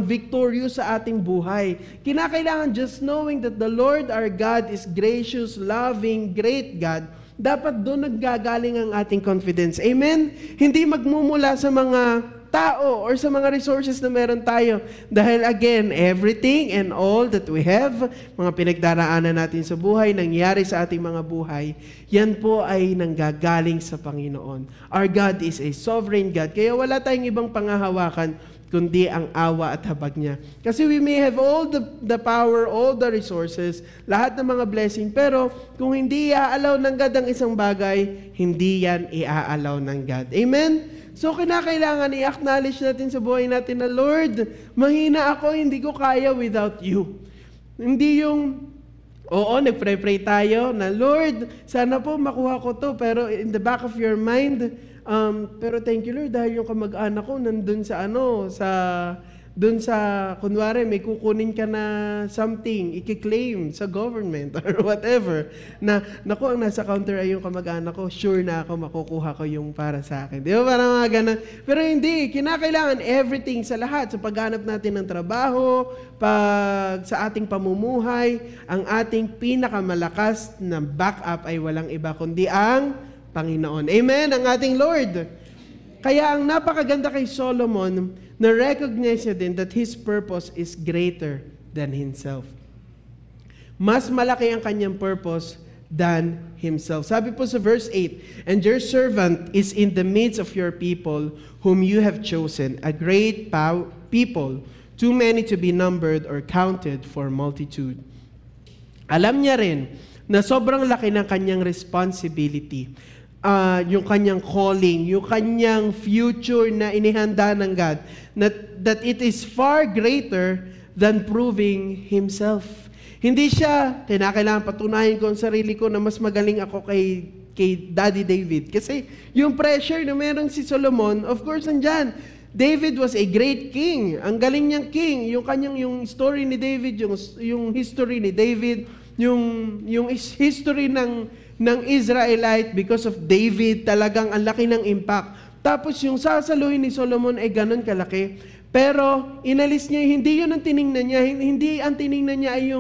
Speaker 4: victorious sa ating buhay. Kinakailangan just knowing that the Lord our God is gracious, loving, great God. Dapat doon naggagaling ang ating confidence. Amen? Hindi magmumula sa mga tao or sa mga resources na meron tayo. Dahil again, everything and all that we have, mga pinagdaraanan natin sa buhay, nangyari sa ating mga buhay, yan po ay nanggagaling sa Panginoon. Our God is a sovereign God. Kaya wala tayong ibang pangahawakan kundi ang awa at habag niya. Kasi we may have all the power, all the resources, lahat ng mga blessing, pero kung hindi iaalaw ng God ang isang bagay, hindi yan iaalaw ng God. Amen? So, kinakailangan i-acknowledge natin sa buhay natin na, Lord, mahina ako, hindi ko kaya without you. Hindi yung, nagpray-pray tayo na, Lord, sana po makuha ko to, pero in the back of your mind, pero thank you, Lord, dahil yung kamag-anak ko nandun kunwari, may kukunin ka na something, i-claim sa government or whatever, na, naku, ang nasa counter ay yung kamag-anak ko, sure na ako, makukuha ko yung para sa akin. Di ba? Parang mga ganun. Pero hindi, kinakailangan everything sa lahat, sa paghanap natin ng trabaho, sa ating pamumuhay, ang ating pinakamalakas na backup ay walang iba, kundi ang Panginoon. Amen? Ang ating Lord. Kaya ang napakaganda kay Solomon, na-recognize niya din that his purpose is greater than himself. Mas malaki ang kanyang purpose than himself. Sabi po sa verse 8, "And your servant is in the midst of your people, whom you have chosen, a great people, too many to be numbered or counted for multitude." Alam niya rin na sobrang laki ng kanyang responsibility. Yung kanyang calling, yung kanyang future na inihanda ng God, that it is far greater than proving himself. Hindi siya, kinakailangan patunayan ko ang sarili ko na mas magaling ako kay Daddy David. Kasi yung pressure na meron si Solomon, of course, nandyan. David was a great king. Ang galing niyang king. Yung story ni David, yung history ni David, yung history ng Israelite because of David, talagang ang laki ng impact. Tapos yung sasaluhin ni Solomon ay ganun kalaki. Pero inalis niya, hindi yun ang tiningnan niya. Hindi ang tiningnan niya ay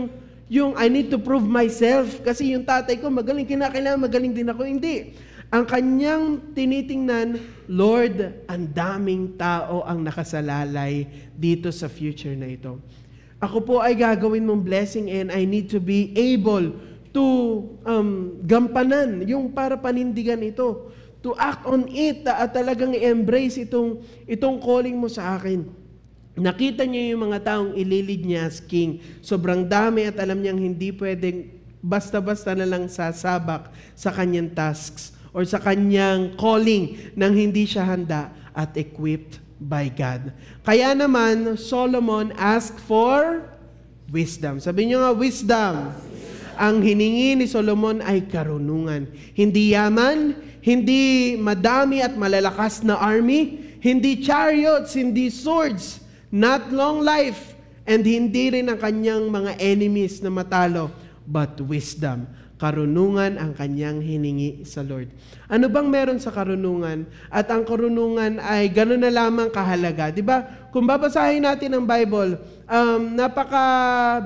Speaker 4: yung I need to prove myself. Kasi yung tatay ko magaling, kinakailangan magaling din ako. Hindi. Ang kanyang tinitingnan, Lord, ang daming tao ang nakasalalay dito sa future na ito. Ako po ay gagawin mong blessing and I need to be able to gampanan yung para panindigan ito. to act on it, at talagang i-embrace itong calling mo sa akin. Nakita niyo yung mga taong ililid niya as king. Sobrang dami at alam niyang hindi pwedeng basta-basta na lang sasabak sa kanyang tasks or sa kanyang calling nang hindi siya handa at equipped by God. Kaya naman, Solomon asked for wisdom. Sabi niyo nga, wisdom. Ang hiningi ni Solomon ay karunungan. Hindi yaman, hindi madami at malalakas na army, hindi chariots, hindi swords, not long life, and hindi rin ang kanyang mga enemies na matalo, but wisdom. Karunungan ang kanyang hiningi sa Lord. Ano bang meron sa karunungan? At ang karunungan ay gano'n na lamang kahalaga. Diba? Kung babasahin natin ang Bible, napaka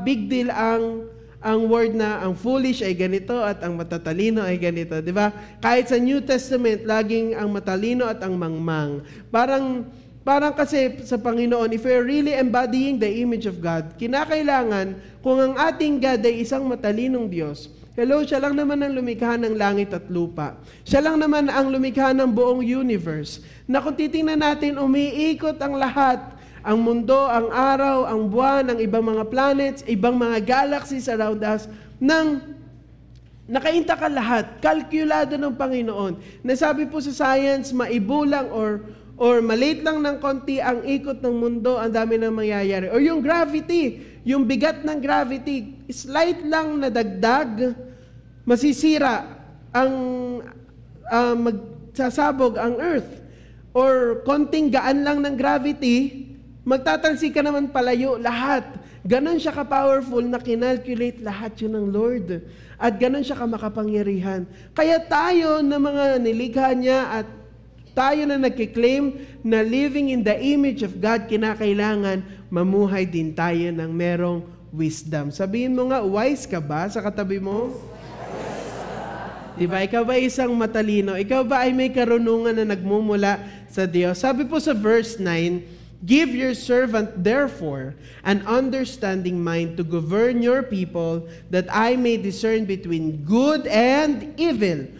Speaker 4: big deal ang word na ang foolish ay ganito at ang matatalino ay ganito, di ba? Kahit sa New Testament, laging ang matalino at ang mangmang. Parang kasi sa Panginoon, if we're really embodying the image of God, kinakailangan kung ang ating God ay isang matalinong Diyos, hello, siya lang naman ang lumikha ng langit at lupa. Siya lang naman ang lumikha ng buong universe. Na kung titingnan natin, umiikot ang lahat, ang mundo, ang araw, ang buwan, ang ibang mga planets, ibang mga galaxies around us, nang nakainta ka lahat, kalkulado ng Panginoon. Nasabi po sa science, maibulang or maliit lang ng konti ang ikot ng mundo, ang dami nang mangyayari. Or yung gravity, yung bigat ng gravity, slight lang na dagdag, masisira ang magsasabog ang Earth. Or konting gaan lang ng gravity, magtatalsi ka naman palayo lahat. Ganon siya ka-powerful na kinalculate lahat yun ng Lord. At ganon siya ka-makapangyarihan. Kaya tayo na mga nilikha niya at tayo na nagkiklaim na living in the image of God, kinakailangan mamuhay din tayo ng merong wisdom. Sabihin mo nga, wise ka ba sa katabi mo? Diba? Ikaw ba isang matalino? Ikaw ba ay may karunungan na nagmumula sa Diyos? Sabi po sa verse 9, give your servant therefore an understanding mind to govern your people, that I may discern between good and evil.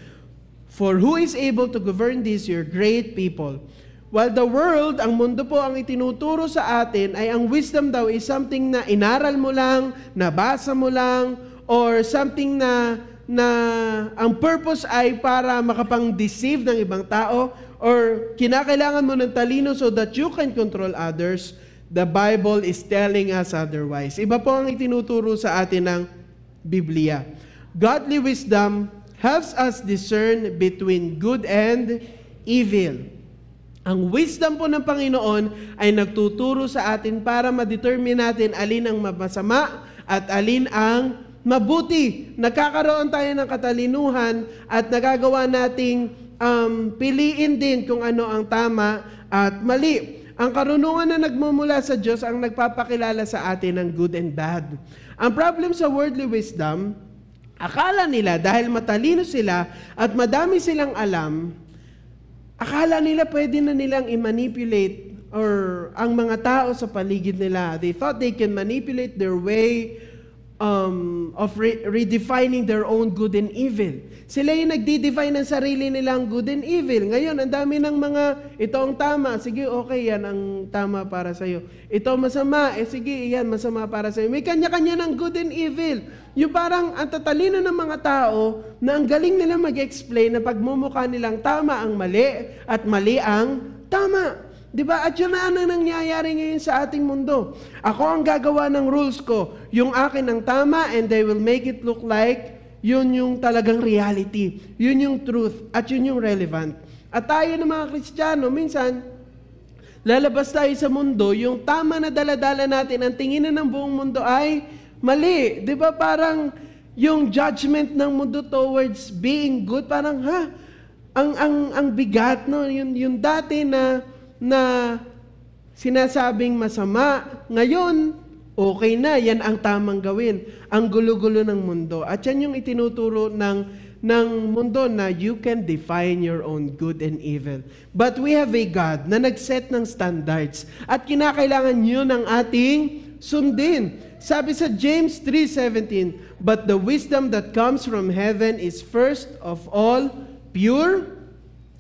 Speaker 4: For who is able to govern this, your great people? While the world, ang mundo po ang itinuturo sa atin, ay ang wisdom daw is something na inaral mo lang, nabasa mo lang, or something na ang purpose ay para makapang-deceive ng ibang tao, or kinakailangan mo ng talino so that you can control others. The Bible is telling us otherwise. Iba po ang itinuturo sa atin ng Biblia. Godly wisdom helps us discern between good and evil. Ang wisdom po ng Panginoon ay nagtuturo sa atin para ma-determine natin alin ang masama at alin ang mabuti. Nagkakaroon tayo ng katalinuhan at nagagawa nating piliin din kung ano ang tama at mali. Ang karunungan na nagmumula sa Diyos ang nagpapakilala sa atin ng good and bad. Ang problem sa worldly wisdom, akala nila dahil matalino sila at madami silang alam, akala nila pwede na nilang i-manipulate or ang mga tao sa paligid nila. They thought they can manipulate their way of redefining their own good and evil. Sila yung nagdi-define ng sarili nilang good and evil. Ngayon, ang dami ng mga, ito ang tama, sige, okay, yan ang tama para sa'yo. Ito masama, sige, yan, masama para sa'yo. May kanya-kanya ng good and evil. Yung parang ang tatalino ng mga tao na ang galing nila mag-explain na pagmumukha nilang tama ang mali at mali ang tama. Diba? At yun na ang nangyayari ngayon sa ating mundo. Ako ang gagawa ng rules ko. Yung akin ang tama and they will make it look like yun yung talagang reality. Yun yung truth at yun yung relevant. At tayo ng mga Kristiyano, minsan, lalabas tayo sa mundo, yung tama na daladala natin, ang tingin ng buong mundo ay mali. Diba? Parang yung judgment ng mundo towards being good, parang ang bigat, no? Yung dati na sinasabing masama, ngayon, okay na, yan ang tamang gawin. Ang gulo-gulo ng mundo. At yan yung itinuturo ng mundo na you can define your own good and evil. But we have a God na nag-set ng standards at kinakailangan yun ang ating sundin. Sabi sa James 3:17, but the wisdom that comes from heaven is first of all pure,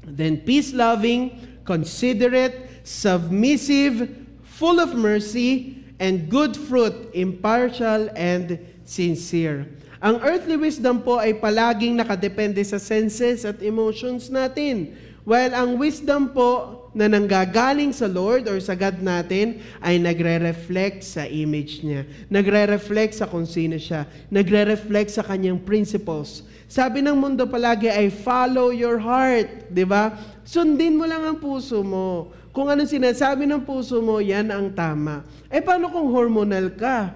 Speaker 4: then peace-loving, considerate, submissive, full of mercy, and good fruit, impartial and sincere. Ang earthly wisdom po ay palaging nakadepende sa senses at emotions natin. While ang wisdom po na nanggagaling sa Lord or sa God natin ay nagre-reflect sa image niya. Nagre-reflect sa kung sino siya. Nagre-reflect sa kanyang principles. Sabi ng mundo palagi ay follow your heart. Diba? Sundin mo lang ang puso mo. Kung ano sinasabi ng puso mo, yan ang tama. Paano kung hormonal ka?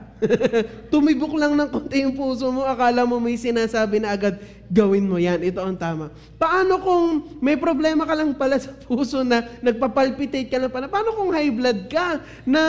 Speaker 4: Tumibok lang ng konti yung puso mo, akala mo may sinasabi na agad, gawin mo yan, ito ang tama. Paano kung may problema ka lang pala sa puso na nagpapalpitate ka lang pala? Paano kung high blood ka na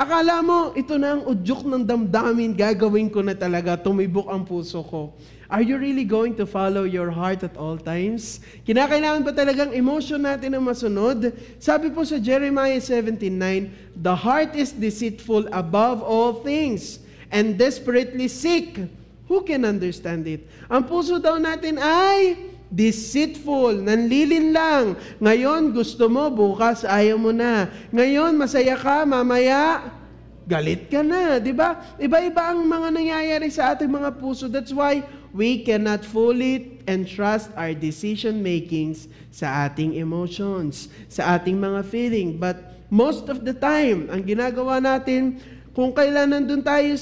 Speaker 4: akala mo, ito na ang udyok ng damdamin, gagawin ko na talaga, tumibok ang puso ko? Are you really going to follow your heart at all times? Kinakailangan ba talagang emotion natin ang masunod? Sabi po sa Jeremiah 17:9, the heart is deceitful above all things and desperately sick. Who can understand it? Ang puso daw natin ay deceitful, nanlilin lang. Ngayon gusto mo, bukas ayaw mo na. Ngayon masaya ka, mamaya galit ka na, di ba? Iba-iba ang mga nangyayari sa ating mga puso. That's why we cannot fully entrust our decision makings sa ating emotions, sa ating mga feeling. But most of the time, ang ginagawa natin, kung kailan nandun tayo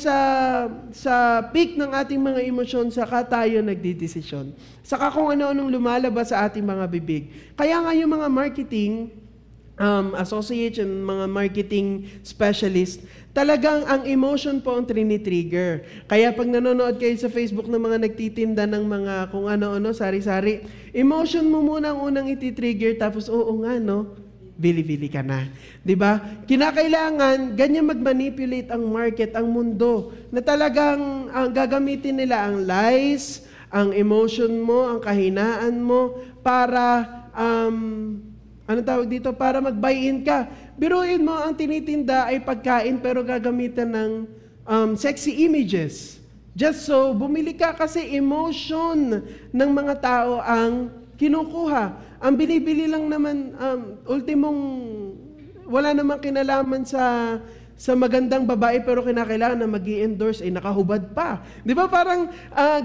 Speaker 4: sa peak ng ating mga emosyon, saka tayo nagdidesisyon. Saka kung ano-anong lumalabas sa ating mga bibig. Kaya nga yung mga marketing association, mga marketing specialist, talagang ang emotion po ang trinitrigger. Kaya pag nanonood kayo sa Facebook ng mga nagtitinda ng mga kung ano-ano, sari-sari, emotion mo muna ang unang ititrigger, tapos oo nga, no? Bili-bili ka na. 'Di ba? Kinakailangan ganyan mag-manipulate ang market, ang mundo, na talagang gagamitin nila ang lies, ang emotion mo, ang kahinaan mo para ano tawag dito? Para mag-buy-in ka. Biruin mo, ang tinitinda ay pagkain pero gagamitan ng sexy images. Just so, bumili ka kasi emotion ng mga tao ang kinukuha. Ang binibili lang naman, ultimong, wala namang kinalaman sa magandang babae pero kinakailangan na mag-i-endorse ay nakahubad pa. Di ba parang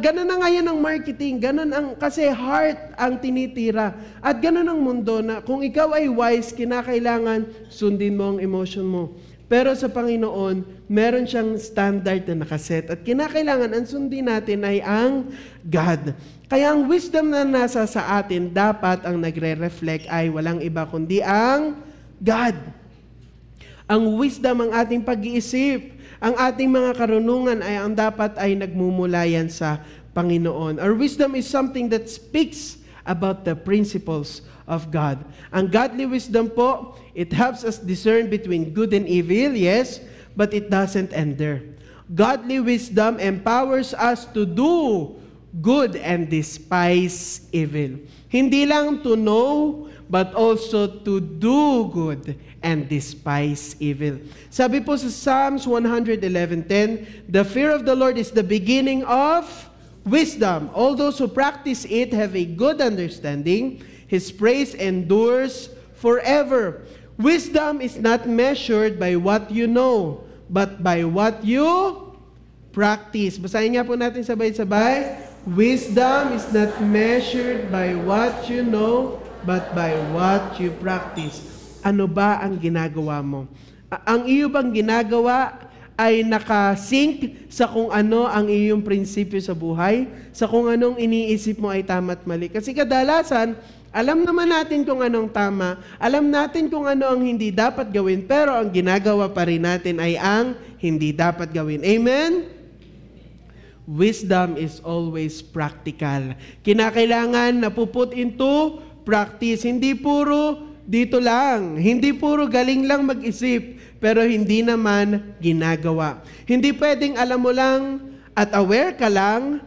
Speaker 4: ganun na ngayon ang marketing, ganun ang, kasi heart ang tinitira. At ganun ang mundo na kung ikaw ay wise, kinakailangan sundin mo ang emotion mo. Pero sa Panginoon, meron siyang standard na nakaset at kinakailangan ang sundin natin ay ang God. Kaya ang wisdom na nasa sa atin, dapat ang nagre-reflect ay walang iba kundi ang God. Ang wisdom, ang ating pag-iisip, ang ating mga karunungan ay ang dapat ay nagmumula yan sa Panginoon. Our wisdom is something that speaks about the principles of God. Ang godly wisdom po, it helps us discern between good and evil, yes, but it doesn't end there. Godly wisdom empowers us to do good and despise evil. Hindi lang to know, but also to do good and despise evil. Sabi po sa Psalms 111:10, the fear of the Lord is the beginning of wisdom. All those who practice it have a good understanding. His praise endures forever. Wisdom is not measured by what you know, but by what you practice. Basahin nga po natin sabay-sabay. Wisdom is not measured by what you know, but by what you practice. Ano ba ang ginagawa mo? Ang iyo bang ginagawa ay nakasync sa kung ano ang iyong prinsipyo sa buhay? Sa kung anong iniisip mo ay tama at mali? Kasi kadalasan, alam naman natin kung anong tama, alam natin kung ano ang hindi dapat gawin, pero ang ginagawa pa rin natin ay ang hindi dapat gawin. Amen? Wisdom is always practical. Kinakailangan na puput into practice. Hindi puro dito lang. Hindi puro galing lang mag-isip, pero hindi naman ginagawa. Hindi pwedeng alam mo lang at aware ka lang.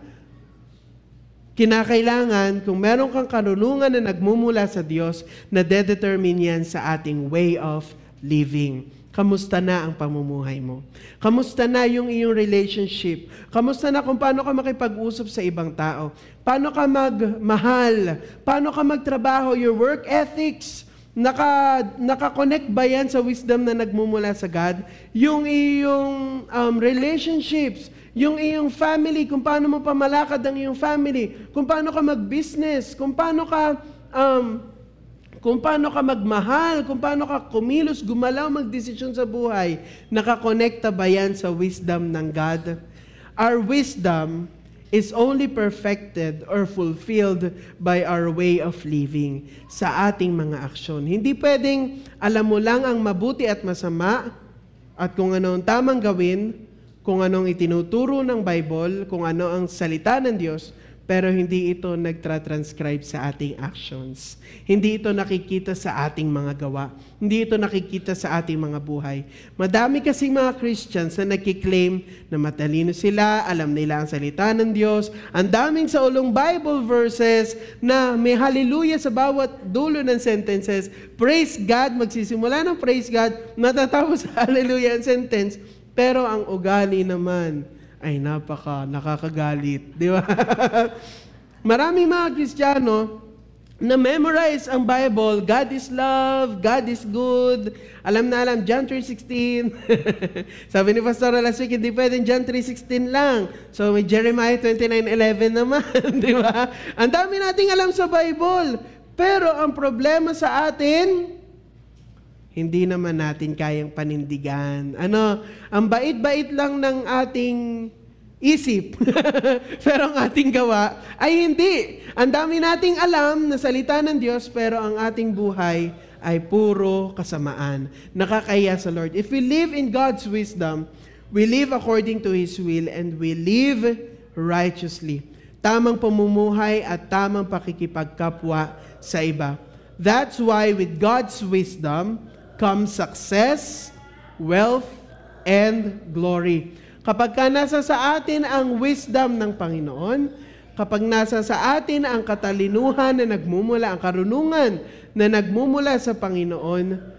Speaker 4: Kinakailangan, kung meron kang karunungan na nagmumula sa Diyos, na determine yan sa ating way of living. Kamusta na ang pamumuhay mo? Kamusta na yung iyong relationship? Kamusta na kung paano ka makipag-usap sa ibang tao? Paano ka magmahal? Paano ka magtrabaho? Your work ethics? Naka-connect ba yan sa wisdom na nagmumula sa God? Yung iyong relationships, yung iyong family, kung paano mo pamalakad ang iyong family, kung paano ka mag-business, kung paano ka magmahal, kung paano ka kumilos, gumalaw, magdesisyon sa buhay, nakakonekta ba yan sa wisdom ng God? Our wisdom is only perfected or fulfilled by our way of living, sa ating mga aksyon. Hindi pwedeng alam mo lang ang mabuti at masama, at kung ano ang tamang gawin, kung anong itinuturo ng Bible, kung ano ang salita ng Diyos, pero hindi ito nagtra-transcribe sa ating actions. Hindi ito nakikita sa ating mga gawa. Hindi ito nakikita sa ating mga buhay. Madami kasing mga Christians na nagkiklaim na matalino sila, alam nila ang salita ng Diyos. Ang daming sa ulong Bible verses na may hallelujah sa bawat dulo ng sentences. Praise God, magsisimula ng praise God, matatapos sa hallelujah ang sentence. Pero ang ugali naman ay nakakagalit. Di ba? Maraming mga Kristiyano na memorize ang Bible. God is love, God is good. Alam na alam, John 3:16. Sabi ni Pastor last week, hindi pwedeng John 3:16 lang. So may Jeremiah 29:11 naman. Di ba? Ang dami nating alam sa Bible. Pero ang problema sa atin, hindi naman natin kayang panindigan. Ang bait-bait lang ng ating isip. Pero ang ating gawa ay hindi. Ang dami nating alam na salita ng Diyos, pero ang ating buhay ay puro kasamaan. Nakakaya sa Lord. If we live in God's wisdom, we live according to His will, and we live righteously. Tamang pamumuhay at tamang pakikipagkapwa sa iba. That's why with God's wisdom comes success, wealth, and glory. Kapag nasa sa atin ang wisdom ng Panginoon, kapag nasa sa atin ang katalinuhan na nagmumula, ang karunungan na nagmumula sa Panginoon,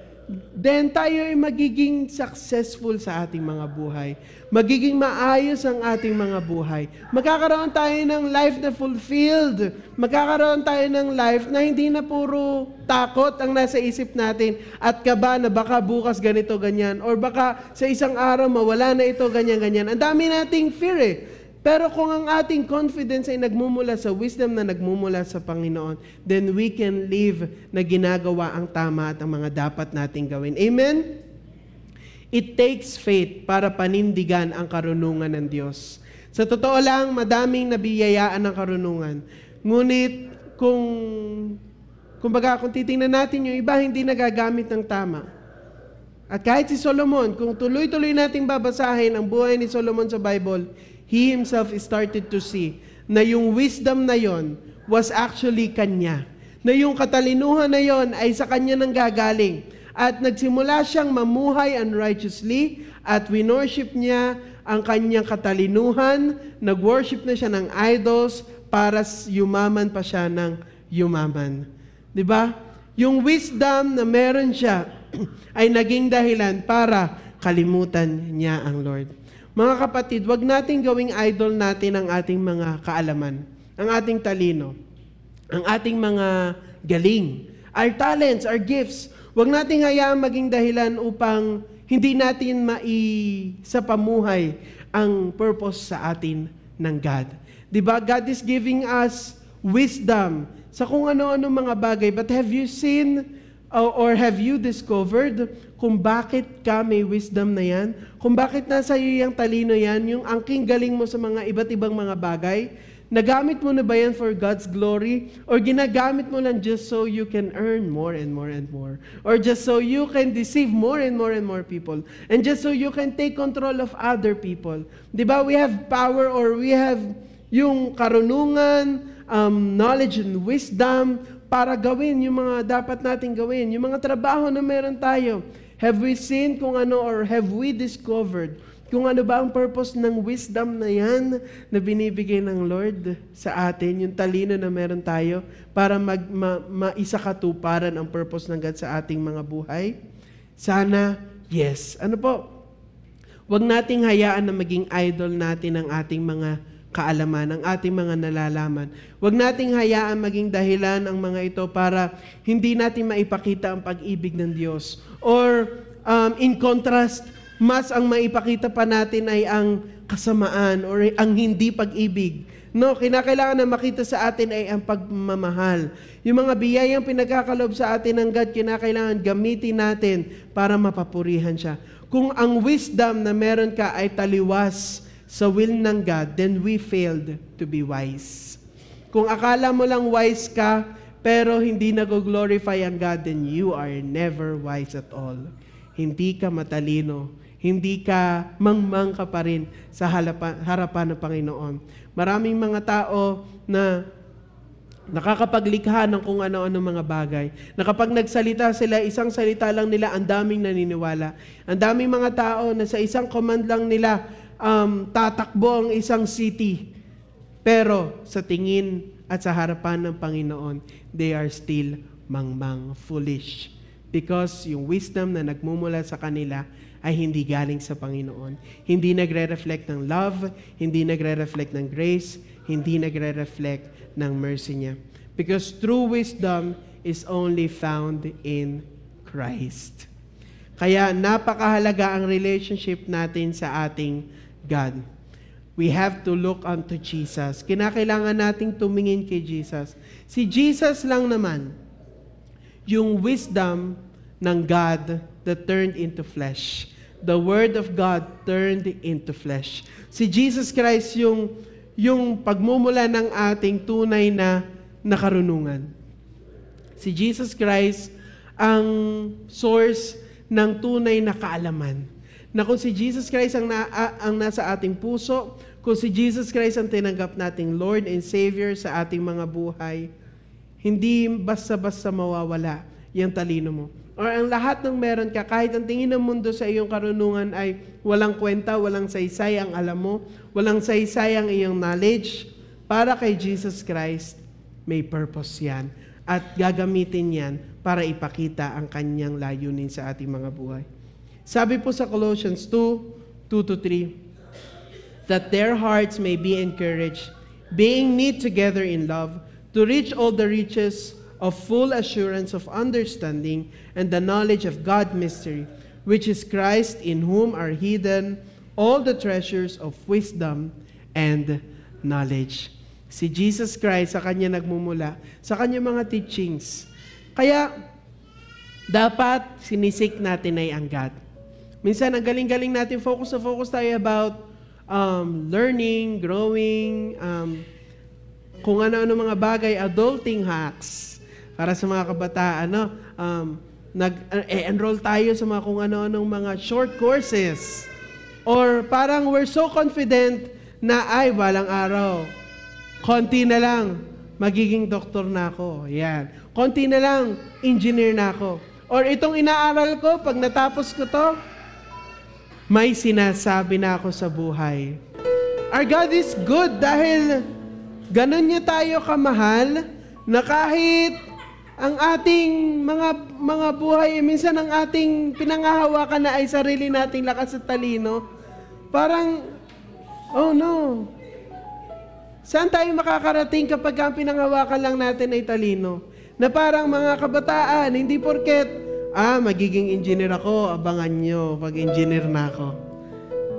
Speaker 4: then tayo ay magiging successful sa ating mga buhay. Magiging maayos ang ating mga buhay. Magkakaroon tayo ng life na fulfilled. Magkakaroon tayo ng life na hindi na puro takot ang nasa isip natin at kaba na baka bukas ganito, ganyan. Or baka sa isang araw mawala na ito, ganyan, ganyan. Ang dami nating fear eh. Pero kung ang ating confidence ay nagmumula sa wisdom na nagmumula sa Panginoon, then we can live na ginagawa ang tama at ang mga dapat nating gawin. Amen? It takes faith para panindigan ang karunungan ng Diyos. Sa totoo lang, madaming nabiyayaan ng karunungan. Ngunit kung titingnan natin yung iba, hindi nagagamit ng tama. At kahit si Solomon, kung tuloy-tuloy nating babasahin ang buhay ni Solomon sa Bible, he himself started to see na yung wisdom na yon was actually kanya. Na yung katalinuhan na yon ay sa kanya nang gagaling. At nagsimula siyang mamuhay unrighteously at winorship niya ang kanyang katalinuhan. Nag-worship na siya ng idols para yumaman pa siya ng yumaman. Diba? Yung wisdom na meron siya ay naging dahilan para kalimutan niya ang Lord. Mga kapatid, wag nating gawing idol natin ang ating mga kaalaman, ang ating talino, ang ating mga galing, our talents, our gifts. Wag nating hayaang maging dahilan upang hindi natin sa pamuhay ang purpose sa atin ng God. Diba? God is giving us wisdom sa kung ano-ano mga bagay. But have you seen or have you discovered kung bakit ka may wisdom na yan? Kung bakit nasa iyo yung talino yan, yung angking galing mo sa mga iba't ibang mga bagay? Nagamit mo na ba yan for God's glory? Or ginagamit mo lang just so you can earn more and more and more? Or just so you can deceive more and more and more people? And just so you can take control of other people? Diba? We have power or we have yung karunungan, knowledge and wisdom para gawin yung mga dapat nating gawin. Yung mga trabaho na meron tayo. Have we seen kung ano or have we discovered kung ano ba ang purpose ng wisdom na yan na binibigay ng Lord sa atin, yung talino na meron tayo para maisakatuparan ang purpose ng God sa ating mga buhay? Sana Yes. Ano po? Huwag nating hayaan na maging idol natin ang ating mga kaalaman, ang ating mga nalalaman. Huwag nating hayaan maging dahilan ang mga ito para hindi natin maipakita ang pag-ibig ng Diyos. Or in contrast, mas ang maipakita pa natin ay ang kasamaan or ang hindi pag-ibig. No, kinakailangan na makita sa atin ay ang pagmamahal. Yung mga biyayang pinagkakalob sa atin ng God, kinakailangan gamitin natin para mapapurihan siya. Kung ang wisdom na meron ka ay taliwas sa will ng God, then we failed to be wise. Kung akala mo lang wise ka, pero hindi nag-glorify ang God, then you are never wise at all. Hindi ka matalino. Hindi ka mangmang ka pa rin sa harapan ng Panginoon. Maraming mga tao na nakakapaglikha ng kung ano-ano mga bagay. Na kapag nagsalita sila, isang salita lang nila, ang daming naniniwala. Ang daming mga tao na sa isang command lang nila, tatakbo ang isang city. Pero sa tingin at sa harapan ng Panginoon, they are still mangmang, foolish. Because yung wisdom na nagmumula sa kanila ay hindi galing sa Panginoon. Hindi nagre-reflect ng love, hindi nagre-reflect ng grace, hindi nagre-reflect ng mercy niya. Because true wisdom is only found in Christ. Kaya napakahalaga ang relationship natin sa ating God. We have to look unto Jesus. Kinakailangan nating tumingin kay Jesus. Si Jesus lang naman, yung wisdom ng God that turned into flesh. The Word of God turned into flesh. Si Jesus Christ yung pagmumula ng ating tunay na karunungan. Si Jesus Christ ang source ng tunay na kaalaman. Na kung si Jesus Christ ang nasa ating puso, kung si Jesus Christ ang tinanggap nating Lord and Savior sa ating mga buhay, hindi basta-basta mawawala yung talino mo. Or ang lahat ng meron ka, kahit ang tingin ng mundo sa iyong karunungan ay walang kwenta, walang saysay ang alam mo, walang saysay ang iyong knowledge, para kay Jesus Christ, may purpose yan. At gagamitin yan para ipakita ang kanyang layunin sa ating mga buhay. Sabi po sa Colossians 2:2-3, that their hearts may be encouraged, being knit together in love, to reach all the riches of full assurance of understanding and the knowledge of God's mystery, which is Christ, in whom are hidden all the treasures of wisdom and knowledge. Si Jesus Christ, sa Kanya nagmumula, sa Kanya mga teachings. Kaya, dapat sinisik natin ay ang God. Minsan, ang galing-galing natin, focus tayo about learning, growing, kung ano-ano mga bagay, adulting hacks. Para sa mga kabataan, nag-enroll tayo sa mga kung ano-anong mga short courses. Or parang we're so confident na ay, walang araw. Konti na lang, magiging doktor na ako. Yan. Konti na lang, engineer na ako. Or itong inaaral ko, pag natapos ko to, may sinasabi na ako sa buhay. Our God is good dahil ganun niya tayo kamahal na kahit ang ating mga buhay, minsan ang ating pinangahawakan na ay sarili nating lakas at talino, parang, oh no, saan tayo makakarating kapag ang pinangahawakan lang natin ay talino? Na parang mga kabataan, hindi porket, magiging engineer ako, abangan nyo pag engineer na ako.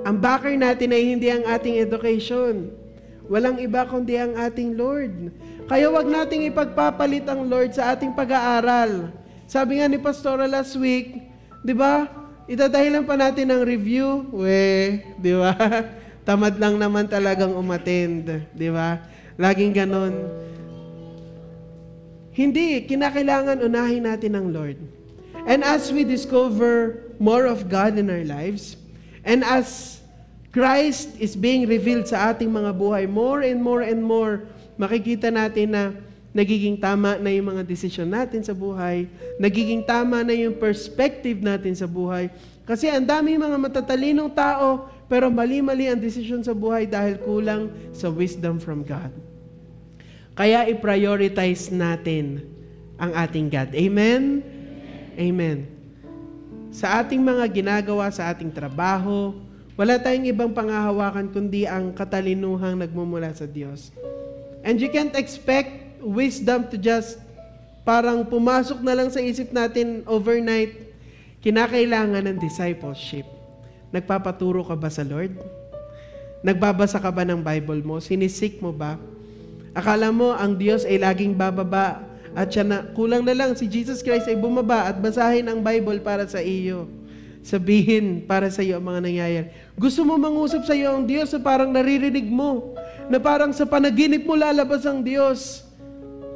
Speaker 4: Ang backer natin ay hindi ang ating education. Walang iba kundi ang ating Lord. Kaya wag nating ipagpapalit ang Lord sa ating pag-aaral. Sabi nga ni Pastora last week, di ba? Idadahilan pa natin ng review. Di ba? Tamad lang naman talagang umattend. Di ba? Laging ganon. Hindi, kinakailangan unahin natin ang Lord. And as we discover more of God in our lives, and as Christ is being revealed sa ating mga buhay, more and more, makikita natin na nagiging tama na yung mga desisyon natin sa buhay, nagiging tama na yung perspective natin sa buhay. Kasi ang dami mga matatalinong tao, pero mali-mali ang desisyon sa buhay dahil kulang sa wisdom from God. Kaya i-prioritize natin ang ating God. Amen? Amen. sa ating mga ginagawa, sa ating trabaho, wala tayong ibang pangahawakan kundi ang katalinuhang nagmumula sa Diyos. And you can't expect wisdom to just parang pumasok na lang sa isip natin overnight. Kinakailangan ng discipleship. Nagpapaturo ka ba sa Lord? Nagbabasa ka ba ng Bible mo? Sinisik mo ba? Akala mo ang Diyos ay laging bababa at siya na, kulang na lang si Jesus Christ ay bumaba at basahin ang Bible para sa iyo. Sabihin para sa iyo ang mga nangyayari. Gusto mo mangusap sa iyo ang Diyos na parang naririnig mo, na parang sa panaginip mo lalabas ang Diyos.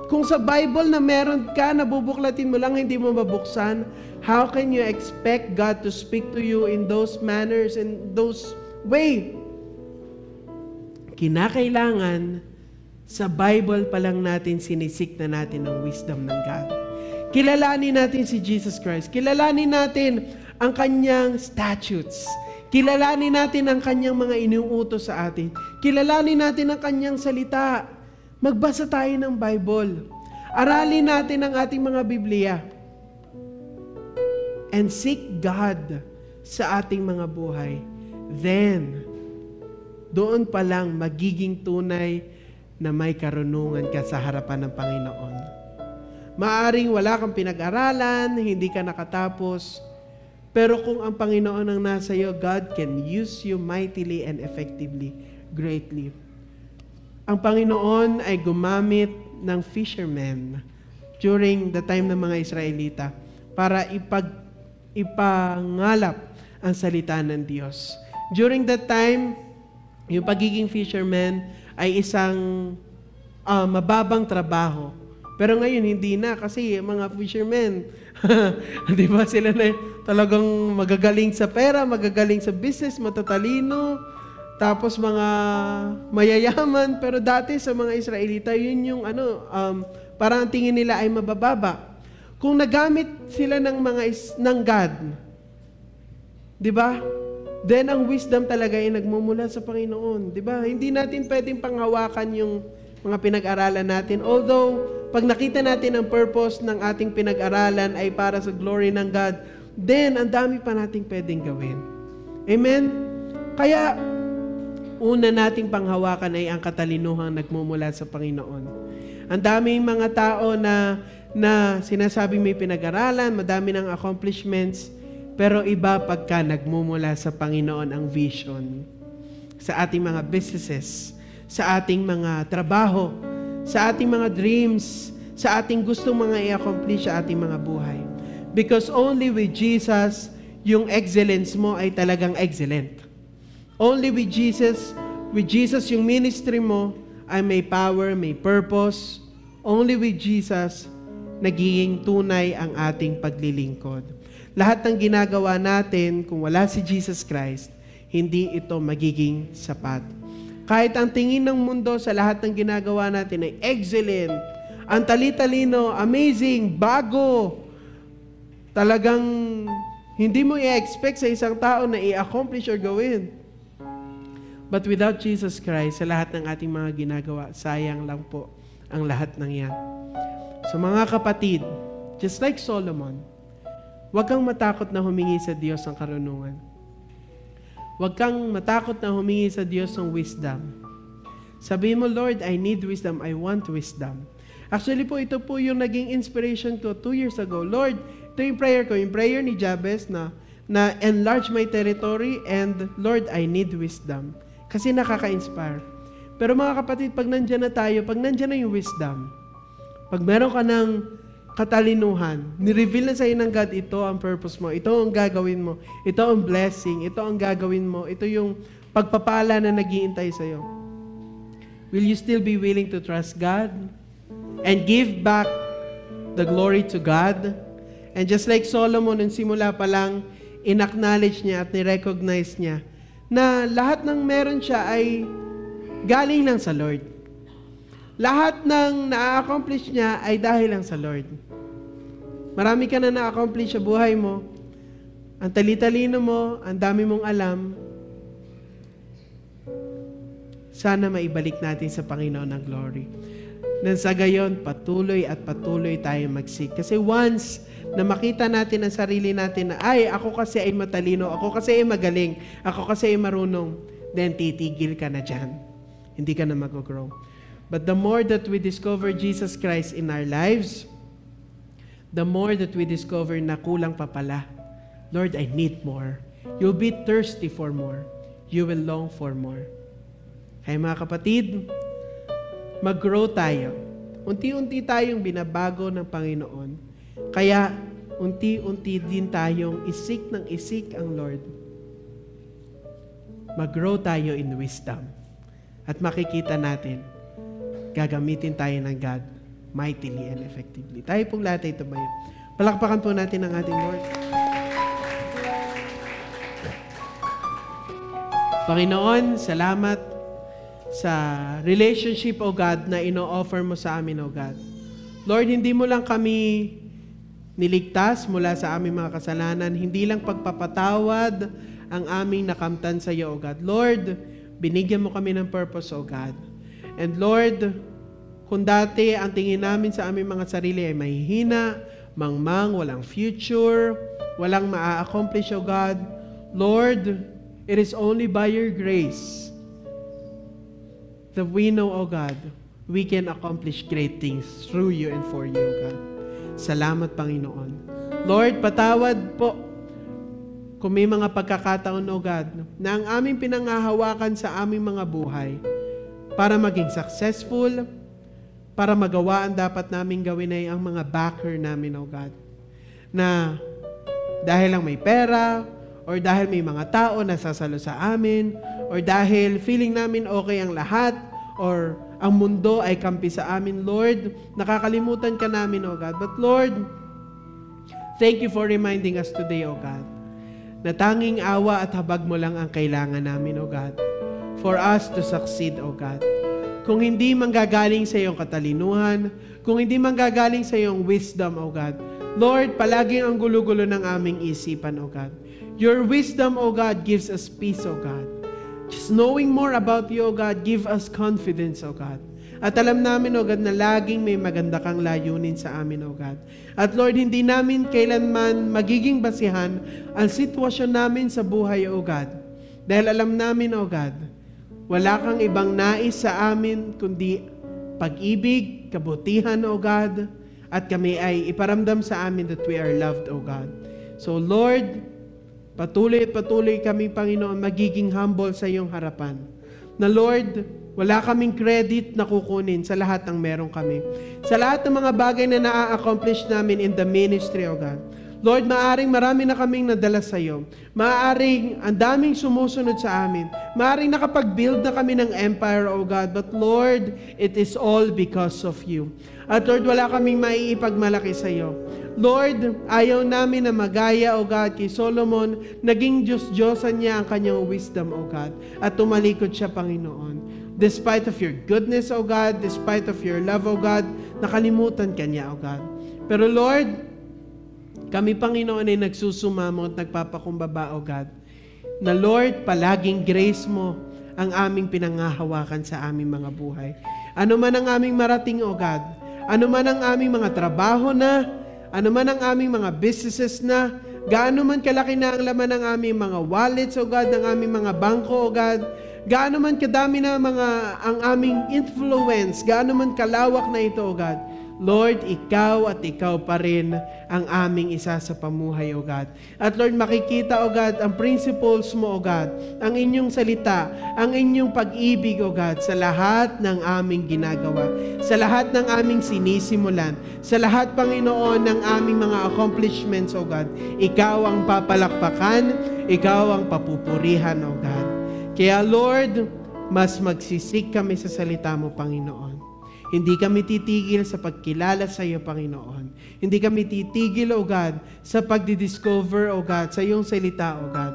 Speaker 4: Kung sa Bible na meron ka, nabubuklatin mo lang, hindi mo mabuksan, how can you expect God to speak to you in those manners and those way? Kinakailangan sa Bible pa lang natin sinisik na natin ang wisdom ng God. Kilalanin natin si Jesus Christ. Kilalanin natin ang kanyang statutes. Kilalanin natin ang kanyang mga inuutos sa atin. Kilalanin natin ang kanyang salita. Magbasa tayo ng Bible. Aralin natin ang ating mga Biblia. And seek God sa ating mga buhay. Then, doon pa lang magiging tunay na may karunungan ka sa harapan ng Panginoon. Maaring wala kang pinag-aralan, hindi ka nakatapos, pero kung ang Panginoon ang nasa iyo, God can use you mightily and effectively, greatly. Ang Panginoon ay gumamit ng fishermen during the time ng mga Israelita para ipangalap ang salita ng Diyos. During that time, yung pagiging fisherman ay isang mababang trabaho. Pero ngayon, hindi na kasi mga fishermen, di ba sila na talagang magagaling sa pera, magagaling sa business, matatalino, tapos mga mayayaman. Pero dati sa mga Israelita, yun yung parang tingin nila ay mabababa. Kung nagamit sila ng God, di ba? Then ang wisdom talaga ay nagmumula sa Panginoon, di ba? Hindi natin pwedeng panghawakan yung mga pinag-aralan natin. Although, pag nakita natin ang purpose ng ating pinag-aralan ay para sa glory ng God, then ang dami pa nating pwedeng gawin. Amen? Kaya, una nating panghawakan ay ang katalinuhang nagmumula sa Panginoon. Ang daming mga tao na sinasabing may pinag-aralan, madami ng accomplishments, pero iba pagka nagmumula sa Panginoon ang vision sa ating mga businesses, sa ating mga trabaho, sa ating mga dreams, sa ating gustong mga i-accomplish sa ating mga buhay. Because only with Jesus, yung excellence mo ay talagang excellent. Only with Jesus yung ministry mo ay may power, may purpose. Only with Jesus, nagiging tunay ang ating paglilingkod. Lahat ng ginagawa natin, kung wala si Jesus Christ, hindi ito magiging sapat. Kahit ang tingin ng mundo sa lahat ng ginagawa natin ay excellent, ang tali-talino, amazing, bago, talagang hindi mo i-expect sa isang tao na i-accomplish or gawin. But without Jesus Christ, sa lahat ng ating mga ginagawa, sayang lang po ang lahat ng yan. So mga kapatid, just like Solomon, huwag kang matakot na humingi sa Diyos ng karunungan. Huwag kang matakot na humingi sa Diyos ng wisdom. Sabihin mo, Lord, I need wisdom. I want wisdom. Actually po, ito po yung naging inspiration ko 2 years ago. Lord, ito yung prayer ko. Yung prayer ni Jabez na enlarge my territory and Lord, I need wisdom. Kasi nakaka-inspire. Pero mga kapatid, pag nandyan na tayo, pag nandyan na yung wisdom, pag meron ka ng katalinuhan, nireveal na sa'yo ng God, ito ang purpose mo, ito ang gagawin mo, ito ang blessing, ito ang gagawin mo, ito yung pagpapala na nag-iintay sa'yo. Will you still be willing to trust God and give back the glory to God? And just like Solomon, nung simula pa lang, in-acknowledge niya at ni-recognize niya na lahat ng meron siya ay galing lang sa Lord. Lahat ng na-accomplish niya ay dahil lang sa Lord. Marami ka na na-accomplish sa buhay mo. Ang tali-talino mo, ang dami mong alam. Sana maibalik natin sa Panginoon ang glory. Nang sa gayon, patuloy at patuloy tayo mag-seek. Kasi once na makita natin ang sarili natin na, ay, ako kasi ay matalino, ako kasi ay magaling, ako kasi ay marunong, then titigil ka na dyan. Hindi ka na mag-grow. But the more that we discover Jesus Christ in our lives, the more that we discover na kulang pa pala. Lord, I need more. You'll be thirsty for more. You will long for more. Kaya mga kapatid, mag-grow tayo. Unti-unti tayong binabago ng Panginoon. Kaya, unti-unti din tayong isik ng isik ang Lord. Mag-grow tayo in wisdom. At makikita natin, gagamitin tayo ng God mightily and effectively. Tayo pong lahat ay tumayo. Palakpakan po natin ang ating Lord. Panginoon, salamat sa relationship, O God, na ino-offer mo sa amin, O God. Lord, hindi mo lang kami niligtas mula sa aming mga kasalanan, hindi lang pagpapatawad ang aming nakamtan sa iyo, O God. Lord, binigyan mo kami ng purpose, O God. And Lord, kung dati ang tingin namin sa aming mga sarili ay mahihina, mangmang, walang future, walang maa-accomplish, O God, Lord, it is only by your grace that we know, O God, we can accomplish great things through you and for you, O God. Salamat, Panginoon. Lord, patawad po kung may mga pagkakataon, O God, na ang aming pinanghahawakan sa aming mga buhay para maging successful, para magawa ang dapat namin gawin ay ang mga backer namin, O God. Na dahil lang may pera, or dahil may mga tao na sasalo sa amin, or dahil feeling namin okay ang lahat, or ang mundo ay kampi sa amin, Lord, nakakalimutan ka namin, O God. But Lord, thank you for reminding us today, O God, na tanging awa at habag mo lang ang kailangan namin, O God, for us to succeed, O God. Kung hindi manggagaling sa iyong katalinuhan, kung hindi manggagaling sa iyong wisdom, O God, Lord, palaging ang gulo-gulo ng aming isipan, O God. Your wisdom, O God, gives us peace, O God. Just knowing more about you, O God, give us confidence, O God. At alam namin, O God, na laging may maganda kang layunin sa amin, O God. At Lord, hindi namin kailanman magiging basihan ang sitwasyon namin sa buhay, O God. Dahil alam namin, O God, wala kang ibang nais sa amin kundi pag-ibig, kabutihan, O God, at kami ay iparamdam sa amin that we are loved, O God. So Lord, patuloy kami, Panginoon, magiging humble sa iyong harapan. Na Lord, wala kaming credit na kukunin sa lahat ng meron kami. Sa lahat ng mga bagay na na-accomplish namin in the ministry, O God. Lord, maaring marami na kaming nadala sa iyo. Maaring ang daming sumusunod sa amin. Maaring nakapag-build na kami ng empire, O God. But Lord, it is all because of you. At Lord, wala kaming maiipagmalaki sa iyo. Lord, ayaw namin na magaya, O God, kay Solomon, naging Diyos-Diyosan niya ang kanyang wisdom, O God, at tumalikod siya, Panginoon. Despite of your goodness, O God, despite of your love, O God, nakalimutan ka niya, O God. Pero Lord, kami, Panginoon, ay nagsusumamo at nagpapakumbaba, O God, na Lord, palaging grace mo ang aming pinanghahawakan sa aming mga buhay. Ano man ang aming marating, O God, ano man ang aming mga trabaho na, ano man ang aming mga businesses na, gaano man kalaki na ang laman ng aming mga wallets, O God, ng aming mga bangko, O God, gaano man kadami na ang aming influence, gaano man kalawak na ito, O God, Lord, ikaw at ikaw pa rin ang aming isa sa pamuhay, O God. At Lord, makikita, O God, ang principles mo, O God, ang inyong salita, ang inyong pag-ibig, O God, sa lahat ng aming ginagawa, sa lahat ng aming sinisimulan, sa lahat, Panginoon, ng aming mga accomplishments, O God. Ikaw ang papalakpakan, ikaw ang papupurihan, O God. Kaya, Lord, mas magsisik kami sa salita mo, Panginoon. Hindi kami titigil sa pagkilala sa iyo, Panginoon. Hindi kami titigil, O God, sa pagdidiscover, O God, sa iyong salita, O God.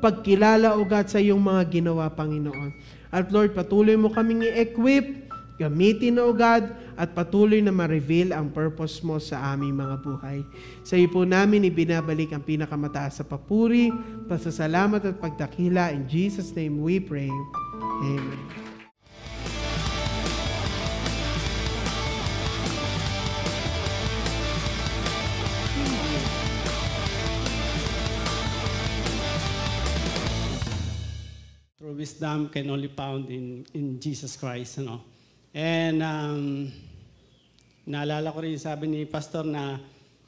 Speaker 4: Pagkilala, O God, sa iyong mga ginawa, Panginoon. At Lord, patuloy mo kaming i-equip, gamitin, O God, at patuloy na ma-reveal ang purpose mo sa aming mga buhay. Sa iyo po namin ibinabalik ang pinakamataas sa papuri, pasasalamat at pagdakila. In Jesus' name we pray. Amen.
Speaker 6: wisdom can only found in Jesus Christ. Ano? And naalala ko rin sabi ni Pastor na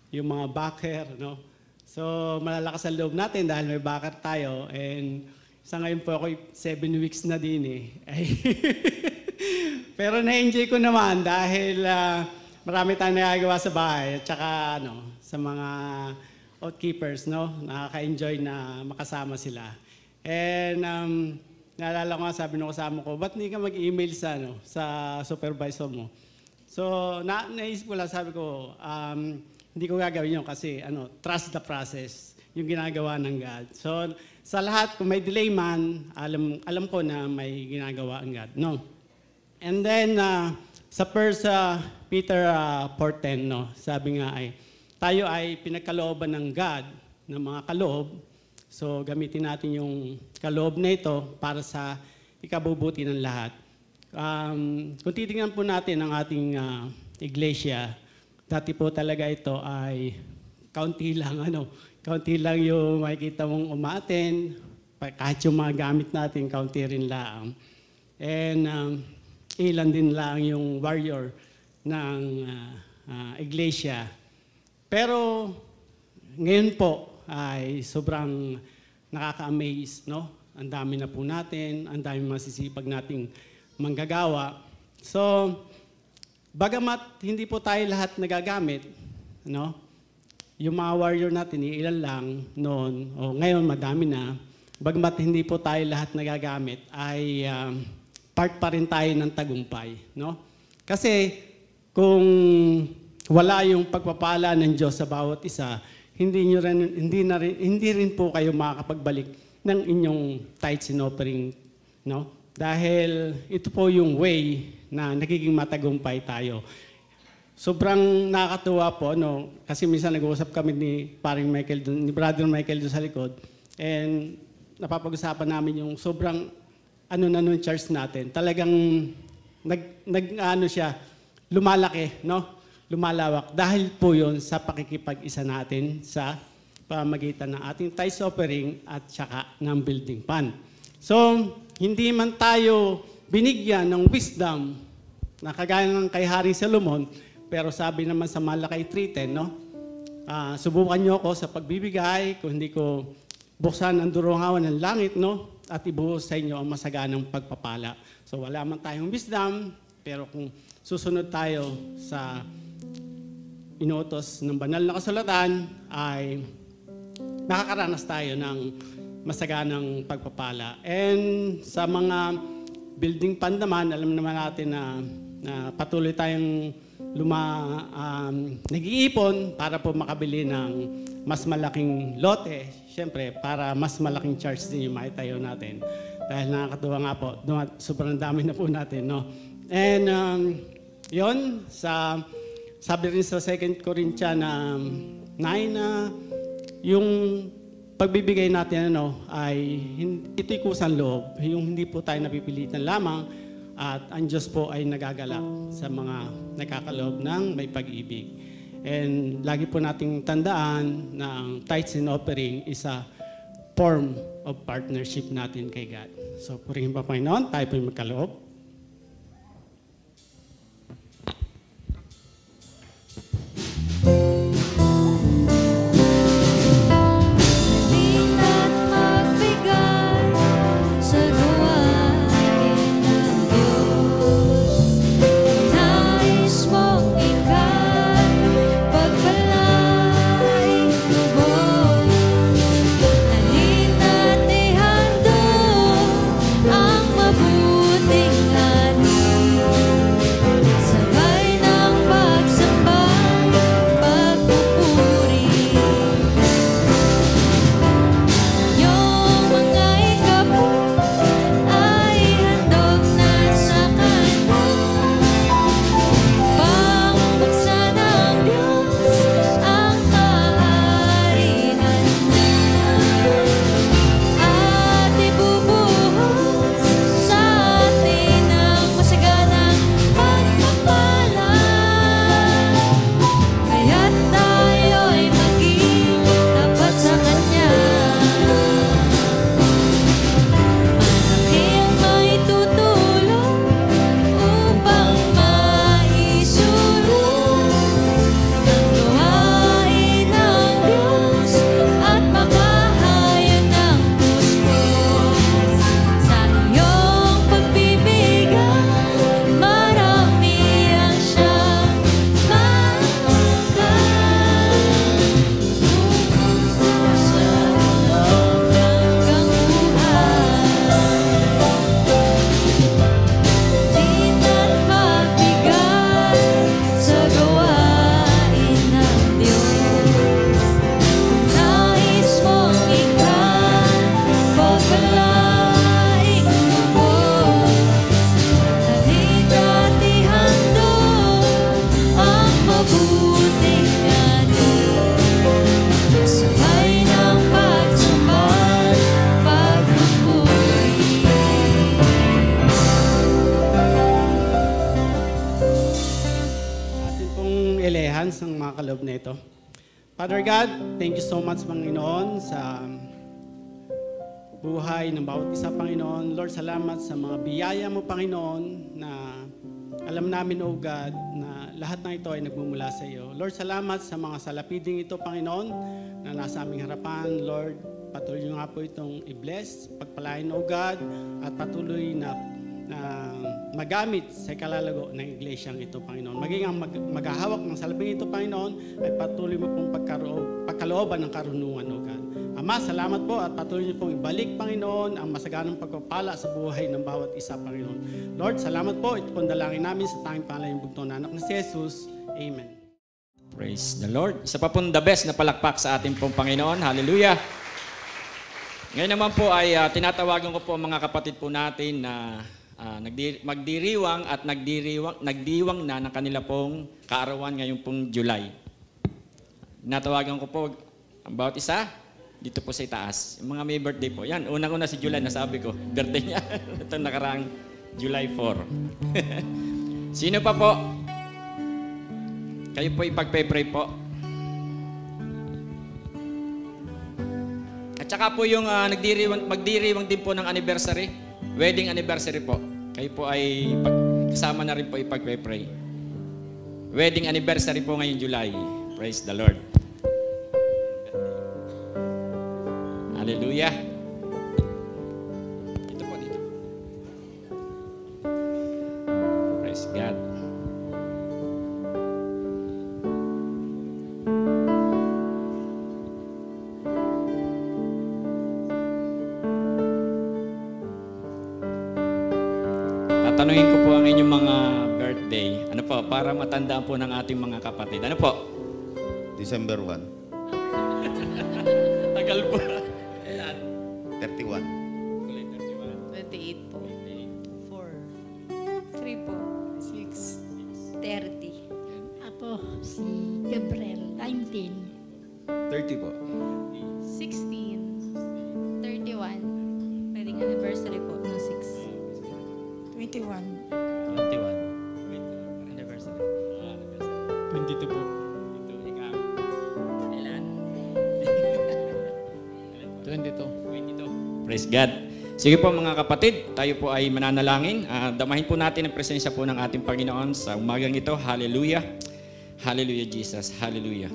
Speaker 6: yung mga backer, no? So malalakas ang loob natin dahil may backer tayo. And sa ngayon po ako 7 weeks na din eh. Pero na-enjoy ko naman dahil marami tayong nagagawa sa bahay at saka sa mga outkeepers, no? Nakaka-enjoy na makasama sila. And naalala ko nga, sabi ng kasama ko, ba't hindi ka mag-email sa supervisor mo? So, naisip ko lang, sabi ko, hindi ko gagawin yun kasi trust the process, yung ginagawa ng God. So, sa lahat, kung may delay man, alam ko na may ginagawa ang God. No? And then, sa 1 Peter 4:10, no? Sabi nga tayo ay pinagkalooban ng God ng mga kaloob. So, gamitin natin yung kaloob na ito para sa ikabubuti ng lahat. Kung titingnan po natin ang ating iglesia, dati po talaga ito ay kaunti lang yung makikita mong umaaten, kahit yung mga gamit natin, kaunti rin lang. And ilan din lang yung warrior ng iglesia. Pero ngayon po ay sobrang nakaka-amaze, no? Ang dami na po natin, ang dami masisipag nating manggagawa. So, bagamat hindi po tayo lahat nagagamit, no? Yung mga warrior natin, ilan lang noon, o ngayon madami na, bagamat hindi po tayo lahat nagagamit, ay part pa rin tayo ng tagumpay, no? Kasi kung wala yung pagpapala ng Diyos sa bawat isa, hindi rin po kayo makakapagbalik ng inyong tithes and offering, no? Dahil ito po yung way na nagiging matagumpay tayo. Sobrang nakakatuwa po, no? Kasi minsan nag-uusap kami ni Brother Michael doon sa likod, and napapag-usapan namin yung sobrang charge natin. Talagang siya, lumalaki, no? Lumalawak dahil po yun sa pakikipag-isa natin sa pamagitan ng ating tithes offering at saka ng building fund. So, hindi man tayo binigyan ng wisdom na kagaya ng kay Haring Solomon, pero sabi naman sa Malakay 3:10, no? Subukan niyo ako sa pagbibigay, kung hindi ko buksan ang durungawan ng langit, no? At ibuhos sa inyo ang masaganang pagpapala. So, wala man tayong wisdom, pero kung susunod tayo sa inuutos ng banal na kasulatan, ay nakakaranas tayo ng masaganang pagpapala. And sa mga building fund naman, alam naman natin na patuloy tayong nag-iipon para po makabili ng mas malaking lote, syempre para mas malaking charge din yung maitayo natin. Dahil nakakatuwa nga po, sobrang dami na po natin, no? And yun, sabi rin sa 2 Corinthians 9 na yung pagbibigay natin ay ito'y kusang loob, yung hindi po tayo napipilitan lamang, at ang Diyos po ay nagagalak sa mga nakakaloob ng may pag-ibig. And lagi po nating tandaan na ang tithes and offering is a form of partnership natin kay God. So purihin pa Panginoon, tayo po yung magkaloob.
Speaker 5: Ang mabuting
Speaker 6: hands ng mga kaloob na ito. Father God, thank you so much, Panginoon, sa buhay ng bawat isa, Panginoon. Lord, salamat sa mga biyaya mo, Panginoon, na alam namin, O God, na lahat ng ito ay nagmumula sa iyo. Lord, salamat sa mga salapiding ito, Panginoon, na nasa aming harapan. Lord, patuloy nyo nga po itong i-bless, pagpalain, O God, at patuloy na magamit sa kalalago ng iglesyang ito, Panginoon. Maging ang maghahawak ng salaping ito, Panginoon, ay patuloy mo pong pagkalooban ng karunungan, O God. Ama, salamat po at patuloy niyo pong ibalik, Panginoon, ang masaganang pagpapala sa buhay ng bawat isa, Panginoon. Lord, salamat po. Ito pong dalangin namin sa tanging pangalan ng bugtong na anak ni Jesus. Amen.
Speaker 7: Praise the Lord. Isa pa pong the best na palakpak sa ating pong Panginoon. Hallelujah. Ngayon naman po ay tinatawagan ko po ang mga kapatid po natin na magdiriwang at nagdiwang na ng kanila pong kaarawan ngayong pong July. Tinatawagan ko po ang bawat isa dito po sa itaas. Yung mga may birthday po. Yan, unang-una si July, nasabi ko. Birthday niya. Ito nakaraang July 4. Sino pa po? Kayo po ipagpe-pray po. At saka po yung magdiriwang din po ng anniversary. Wedding anniversary po. Kayo po ay kasama na rin po ipagpe-pray. Wedding anniversary po ngayong July. Praise the Lord. Hallelujah. Dito po, dito. Praise God. Tatanungin ko po ang inyong mga birthday. Ano po, para matandaan po ng ating mga kapatid. Ano po?
Speaker 8: December 1.
Speaker 7: Tagal po.
Speaker 8: 31.
Speaker 9: 28 po. 4. 3 po. 6. 30.
Speaker 10: Ako, si Gabriel, 19.
Speaker 7: 30 po.
Speaker 9: 16. 31. Wedding anniversary po ng 6.
Speaker 10: 21.
Speaker 7: 21. Anniversary.
Speaker 6: 22 po.
Speaker 7: Ikaw. Ilan?
Speaker 6: 22.
Speaker 7: Praise God. Sige po mga kapatid, tayo po ay mananalangin. Damahin po natin ang presensya po ng ating Panginoon sa umagang ito. Hallelujah. Hallelujah, Jesus. Hallelujah.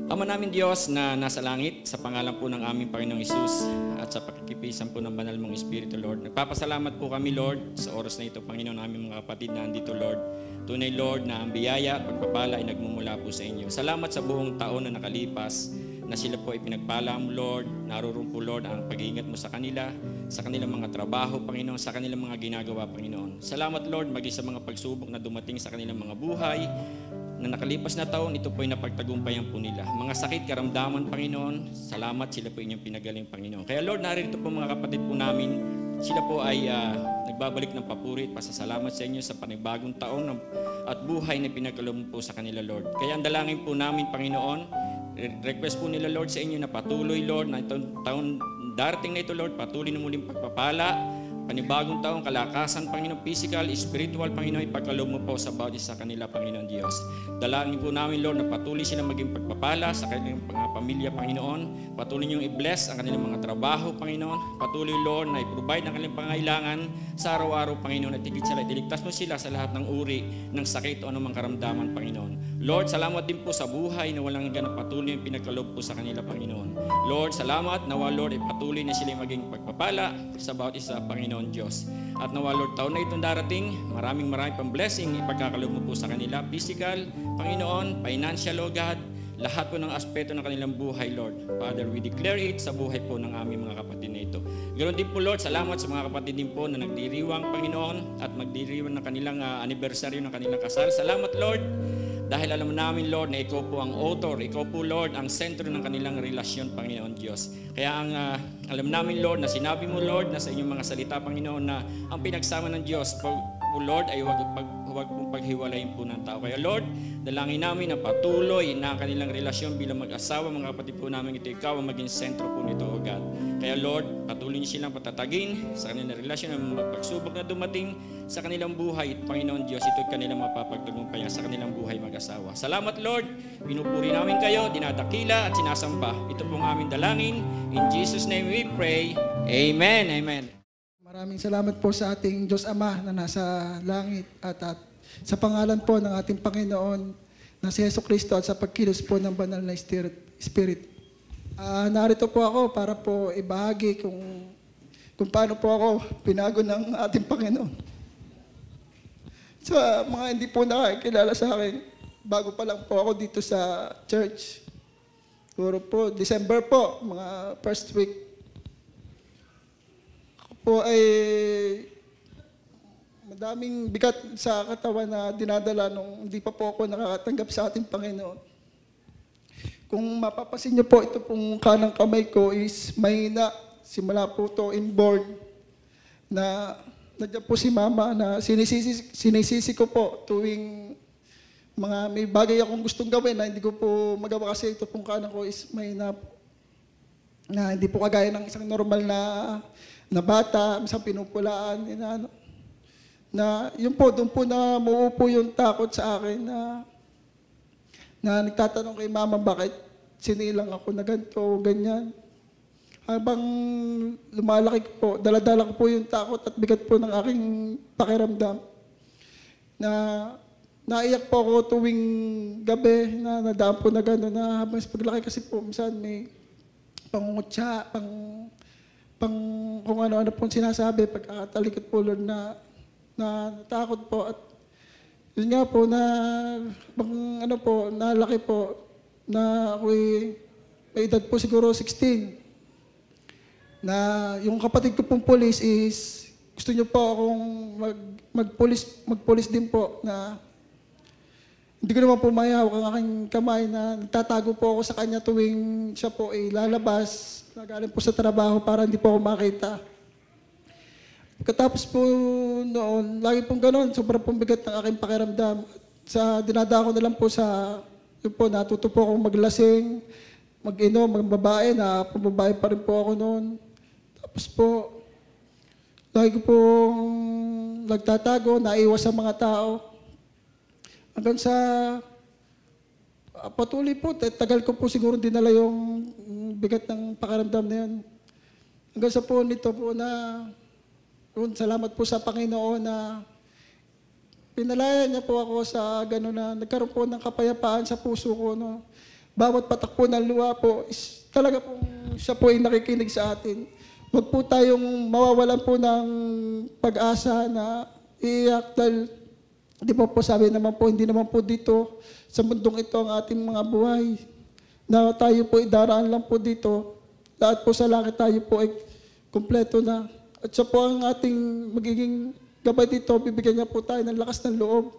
Speaker 7: Ama namin Diyos na nasa langit, sa pangalan po ng aming Panginoong Hesus at sa pakikipisan po ng banal mong Espiritu, Lord. Nagpapasalamat po kami, Lord, sa oras na ito, Panginoon, aming mga kapatid na andito, Lord. Tunay, Lord, na ang biyaya at pagpapala ay nagmumula po sa inyo. Salamat sa buong taon na nakalipas na sila po ay pinagpala mo, Lord. Naroon po, Lord, ang pag-iingat mo sa kanilang mga trabaho, Panginoon, sa kanilang mga ginagawa, Panginoon. Salamat, Lord, maging sa mga pagsubok na dumating sa kanilang mga buhay. Na nakalipas na taon, ito po ay napagtagumpayan po nila. Mga sakit, karamdaman, Panginoon, salamat, sila po inyong pinagaling, Panginoon. Kaya, Lord, narito po mga kapatid po namin, sila po ay nagbabalik ng papuri at pasasalamat sa inyo sa panibagong taon at buhay na pinagkaloob mo po sa kanila, Lord. Kaya ang dalangin po namin, Panginoon, request po nila, Lord, sa inyo na patuloy, Lord, na itong taon darating na ito, Lord, patuloy na muling pagpapala, panibagong taon, kalakasan, Panginoon, physical, spiritual, Panginoon, ipagkaloob mo po sa bawat isa kanila, Panginoon Diyos. Dalangin po namin, Lord, na patuloy sila maging pagpapala sa kanilang pamilya, Panginoon. Patuloy niyong i-bless ang kanilang mga trabaho, Panginoon. Patuloy, Lord, na i-provide ang kanilang pangailangan sa araw-araw, Panginoon, at higit sila, iligtas mo sila sa lahat ng uri ng sakit o anumang karamdaman, Panginoon. Lord, salamat din po sa buhay na walang hanggan na patuloy yung pinagkaloob po sa kanila, Panginoon. Lord, salamat. Nawa, Lord, patuloy na sila maging pagpapala sa bawat isa, Panginoon Diyos. At nawa, Lord, taon na itong darating, maraming pang blessing ipagkakaloob mo po sa kanila. Physical, Panginoon, financial, O God, lahat po ng aspeto ng kanilang buhay, Lord. Father, we declare it sa buhay po ng aming mga kapatid na ito. Ganoon din po, Lord, salamat sa mga kapatid din po na nagdiriwang, Panginoon, at magdiriwang ng kanilang anniversary ng kanilang kasal. Salamat, Lord. Dahil alam namin, Lord, na ikaw po ang author, ikaw po, Lord, ang sentro ng kanilang relasyon, Panginoon Diyos. Kaya alam namin, Lord, na sinabi mo, Lord, na sa inyong mga salita, Panginoon, na ang pinagsama ng Diyos, po, Lord, ay huwag pong paghiwalayin po ng tao. Kaya Lord, dalangin namin na patuloy na kanilang relasyon bilang mag-asawa, mga kapatid po namin ito, ikaw ang maging sentro po nito, O God. Kaya Lord, patuloy niyo silang patatagin sa kanilang relasyon, ang mga pagsubok na dumating sa kanilang buhay. At Panginoon Diyos, ito'y kanilang mapapagtagumpayan sa kanilang buhay mag-asawa. Salamat Lord, pinupuri namin kayo, dinadakila at sinasamba. Ito pong aming dalangin. In Jesus' name we pray. Amen. Amen.
Speaker 11: Maraming salamat po sa ating Diyos Ama na nasa langit at sa pangalan po ng ating Panginoon na si Yesu Kristo at sa pagkilos po ng banal na Spirit. Narito po ako para po ibahagi kung paano po ako pinago ng ating Panginoon. Sa mga hindi po nakakilala sa akin, bago pa lang po ako dito sa church. Siguro po, December po, mga first week. Po ay madaming bigat sa katawan na dinadala nung hindi pa po ako nakakatanggap sa ating Panginoon. Kung mapapasin niyo po, ito pong kanang kamay ko is mahina. Simula po ito inborn na nandiyan po si Mama na sinisisi ko po tuwing mga may bagay akong gustong gawin na hindi ko po magawa kasi ito pong kanang ko is mahina po. Na hindi po kagaya ng isang normal na bata, isang pinupulaan, na yun po, doon po na muupo yung takot sa akin na nagtatanong kay Mama, bakit sinilang ako na ganito, ganyan. Habang lumalaki po, daladala ko po yung takot at bigat po ng aking pakiramdam. Na naiyak po ako tuwing gabi, na nadaan po na gano'n, na habang sa paglaki kasi po, minsan may pangungutya, kung ano-ano pong sinasabi, pagkakatalikod po Lord na natakot po. At yun nga po na nalaki po na ako'y may edad po siguro 16. Na yung kapatid ko pong police is gusto niyo po akong magpulis din po na hindi ko naman po mayahawak ang aking kamay na nagtatago po ako sa kanya tuwing siya po ay lalabas. Nagaling po sa trabaho para hindi po ako makita. Pagkatapos po noon, lagi pong gano'n, sobrang pong bigat ng aking pakiramdam. Dinadako na lang po yun po, natuto po akong maglasing, mag-inom, magbabae, na pumbabae pa rin po ako noon. Tapos po, lagi ko pong nagtatago, naiwas sa mga tao. Hanggang sa patuloy po, tagal ko po siguro dinala yung bigat ng pakiramdam na yan. Hanggang sa po nito po na, salamat po sa Panginoon na pinalaya niya po ako sa gano'n na nagkaroon po ng kapayapaan sa puso ko. No? Bawat patak po ng luha po, talaga po siya po ay nakikinig sa atin. Huwag po tayong mawawalan po ng pag-asa na iiyak dahil di po sabi naman po, hindi naman po dito sa mundong ito ang ating mga buhay. Na tayo po idaraan lang po dito. Lahat po sa langit tayo po ay kumpleto na. At siya po ang ating magiging gabay dito, bibigyan niya po tayo ng lakas ng loob.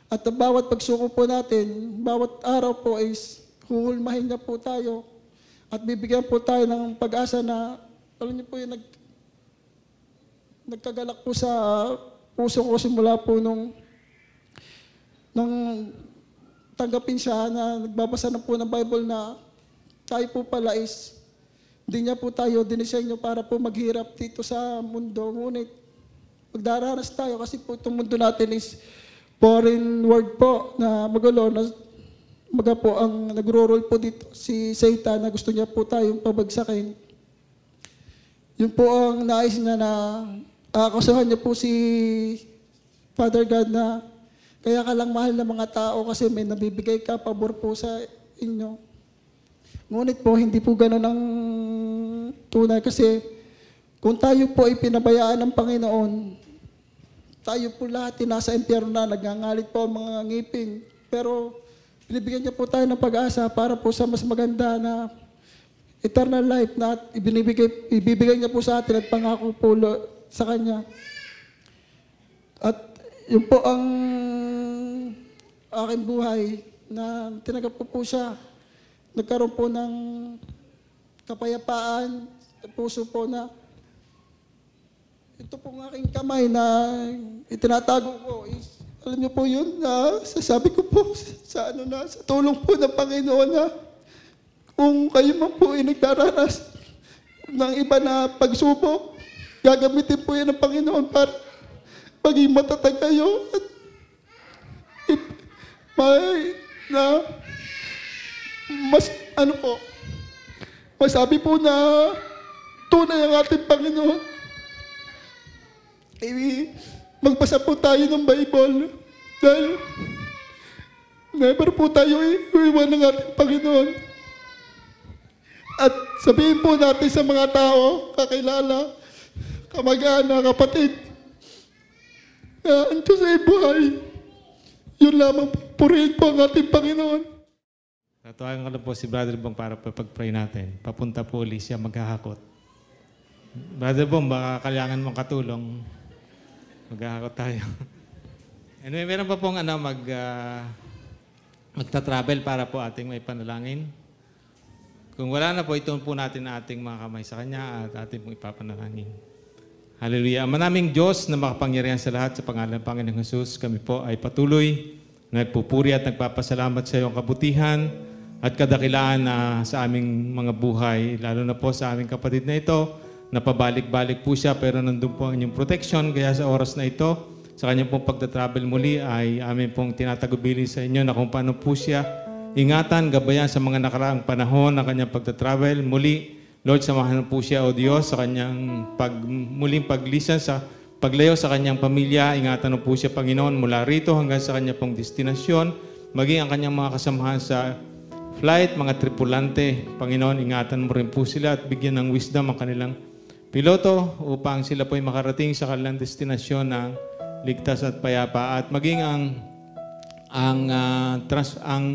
Speaker 11: At bawat pagsuko po natin, bawat araw po is huhulmahin niya po tayo. At bibigyan po tayo ng pag-asa na, alam niyo po yung nagkagalak po sa puso ko simula po nung tanggapin siya na nagbabasa na po ng Bible na tayo po pala is hindi niya po tayo dinisenyo para po maghirap dito sa mundo. Ngunit magdaranas tayo kasi po itong mundo natin is foreign world po na magulo na po ang nagro-roll po dito si Satan na gusto niya po tayong pabagsakin. Yun po ang nais niya na kasuhan niya po si Father God na kaya ka lang mahal ng mga tao kasi may nabibigay ka pabor po sa inyo. Ngunit po, hindi po gano'n ang tunay kasi kung tayo po ay pinabayaan ng Panginoon, tayo po lahat nasa impyerno na, nagngangalit po ang mga ngipin. Pero binibigyan niya po tayo ng pag-asa para po sa mas maganda na eternal life na ibibigay niya po sa atin at pangako po sa Kanya. At yun po ang aking buhay na tinanggap ko po siya. Nagkaroon po ng kapayapaan sa puso po na ito pong aking kamay na itinatago ko is Alam niyo po yun na sasabi ko po sa tulong po ng Panginoon na kung kayo man po ay nagdaranas ng iba na pagsubok, gagamitin po yan ng Panginoon para maging matatag kayo at masabi po na tunay ang ating Panginoon. Magbasa po tayo ng Bible dahil never po tayo iiwan ng ating Panginoon. At sabihin po natin sa mga tao, kakilala, kamag-anak, kapatid, ang Diyos ay buhay. Yun lamang, purihin po ang ating Panginoon.
Speaker 12: Tatawagan ko lang po si Brother Bong para pag-pray natin. Papunta po ulit siya maghahakot. Brother Bong, baka kailangan mong katulong. Maghahakot tayo. Anyway, meron pa pong magta-travel para po ating may panalangin. Kung wala na po, ituon po natin na ating mga kamay sa Kanya at ating pong ipapanalangin. Hallelujah. Ama naming Diyos na makapangyarihan sa lahat, sa pangalan ng Panginoong Jesus, kami po ay patuloy nagpupuri at nagpapasalamat sa iyong kabutihan at kadakilaan na sa aming mga buhay, lalo na po sa aming kapatid na ito. Napabalik-balik po siya pero nandun po ang inyong protection. Kaya sa oras na ito, sa kanyang pong pagta-travel muli ay amin pong tinatagubili sa inyo na kung paano po siya ingatan, gabayan sa mga nakaraang panahon na kanyang pagta-travel. Muli, Lord, samahan po siya, O Diyos, sa kanyang muling paglisan sa paglayo sa kanyang pamilya. Ingatan po siya, Panginoon, mula rito hanggang sa kanyang pong destinasyon. Maging ang kanyang mga kasamahan sa flight, mga tripulante. Panginoon, ingatan mo rin po sila at bigyan ng wisdom ang kanilang piloto upang sila po ay makarating sa kanilang destinasyon ng ligtas at payapa. At maging ang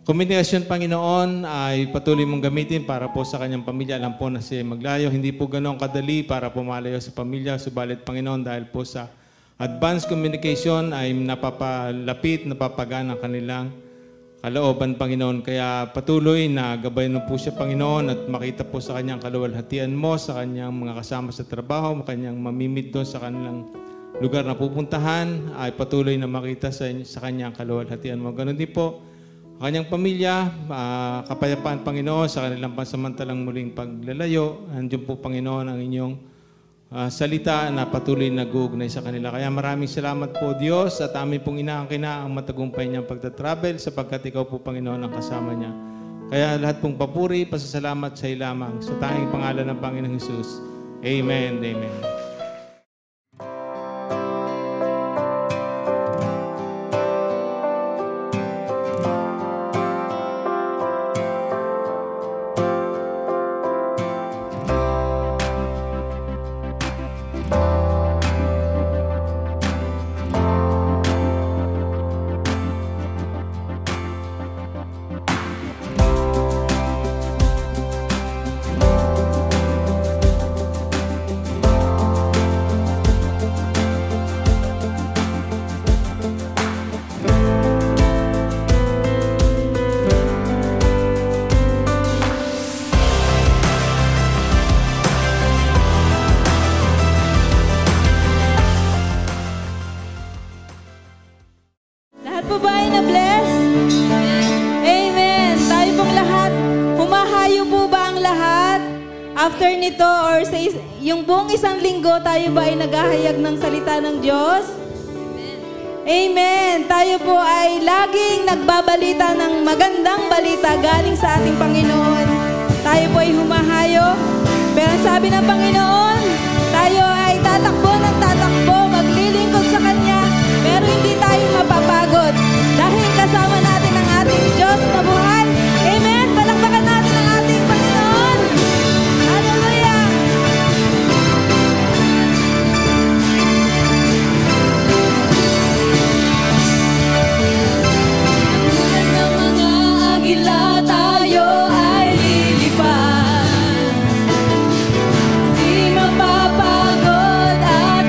Speaker 12: komunikasyon, Panginoon, ay patuloy mong gamitin para po sa kanyang pamilya. Alam po na siya maglayo. Hindi po ganoon kadali para pumalayo sa pamilya. Subalit, Panginoon, dahil po sa advanced communication ay napapalapit, napapagaan ang kanilang kalooban, Panginoon. Kaya patuloy na gabayan po siya, Panginoon, at makita po sa kanyang kaluwalhatian mo, sa kanyang mga kasama sa trabaho, kanyang mamimit doon sa kanilang lugar na pupuntahan, ay patuloy na makita sa kanyang kaluwalhatian mo. Ganon din po kanyang pamilya, kapayapaan, Panginoon, sa kanilang pansamantalang muling paglalayo. Andiyan po, Panginoon, ang inyong salita na patuloy nag-uugnay sa kanila. Kaya maraming salamat po, Diyos, at amin pong inaangkina ang matagumpay niyang pagtatravel sapagkat ikaw po, Panginoon, ang kasama niya. Kaya lahat pong papuri, pasasalamat sa iyo lamang. Sa tanging pangalan ng Panginoong Jesus. Amen. Amen.
Speaker 2: After nito or sa yung buong isang linggo, tayo ba ay naghahayag ng salita ng Diyos? Amen. Tayo po ay laging nagbabalita ng magandang balita galing sa ating Panginoon. Tayo po ay humahayo. Pero sabi ng Panginoon, tayo ay tatakbo ng tatakbo, maglilingkod sa Kanya, pero hindi tayo mapapagod. Dahil kasama natin ang ating Diyos na buhay. Amen. Palakpakan natin ang ating Panginoon. Hallelujah. Tulad ng mga agila, tayo ay lilipad. Di mapapagod at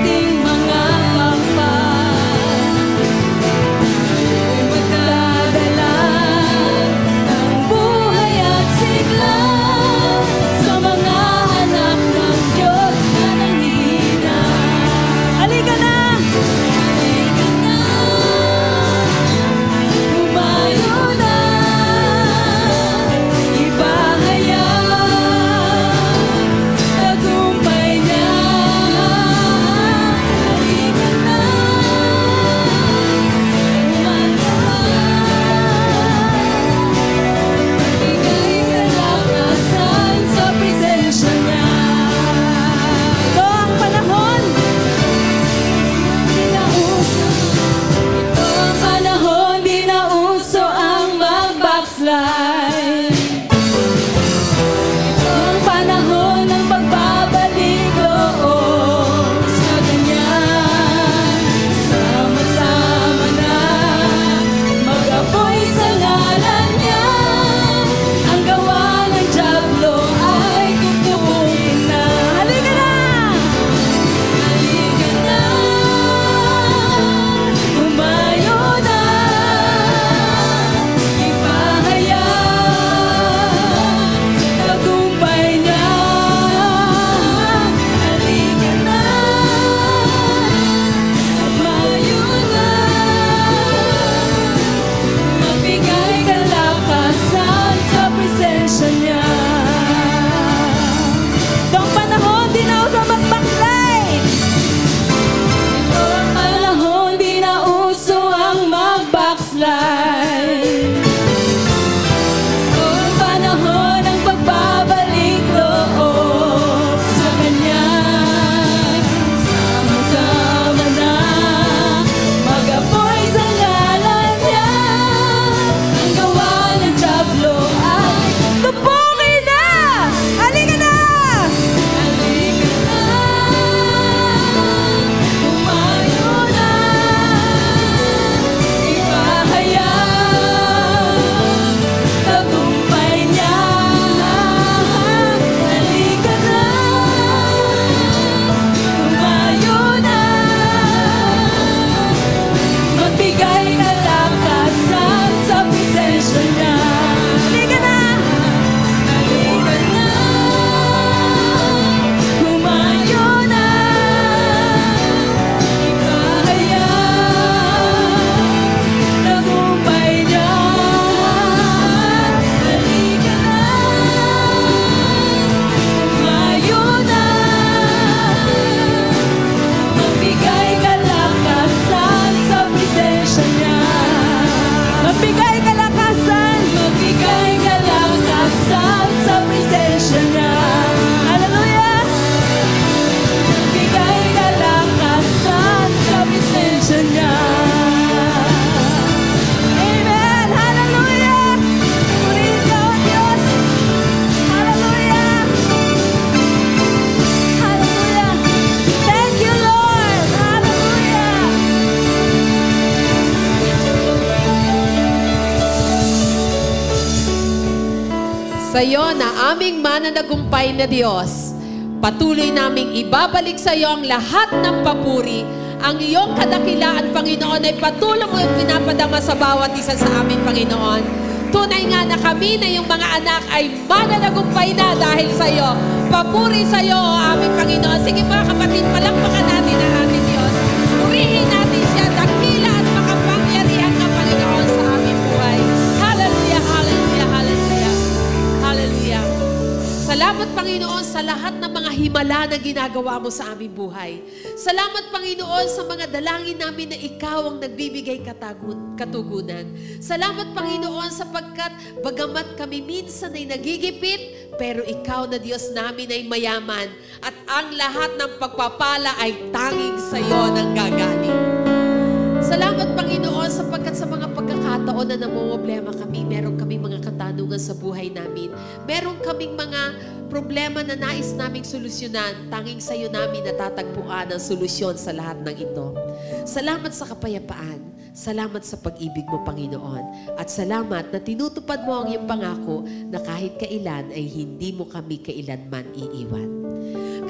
Speaker 13: sa iyo na aming mananagumpay na Diyos. Patuloy naming ibabalik sa iyo ang lahat ng papuri. Ang iyong kadakilaan, Panginoon, ay patuloy mo yung pinapadama sa bawat isa sa amin, Panginoon. Tunay nga na kami na yung mga anak ay mananagumpay na dahil sa iyo. Papuri sa iyo, O aming Panginoon. Sige mga kapatid, palakpakan natin ang ating Diyos. Purihin natin siya, dakila at makapangyarihan ka, Panginoon, sa aming buhay. Hallelujah, hallelujah, hallelujah. Hallelujah. Salamat, Panginoon, sa lahat ng mga himala na ginagawa mo sa aming buhay. Salamat, Panginoon, sa mga dalangin namin na ikaw ang nagbibigay katugunan. Salamat, Panginoon, sapagkat bagamat kami minsan ay nagigipit, pero ikaw na Diyos namin ay mayaman at ang lahat ng pagpapala ay tanging sa iyo nang gagaling. Salamat, Panginoon, sapagkat sa mga pagkakataon na namumblema kami, meron kaming mga katanungan sa buhay namin. Meron kaming mga problema na nais naming solusyonan. Tanging sa iyo namin natatagpuan ang solusyon sa lahat ng ito. Salamat sa kapayapaan. Salamat sa pag-ibig mo, Panginoon. At salamat na tinutupad mo ang iyong pangako na kahit kailan ay hindi mo kami kailanman iiwan.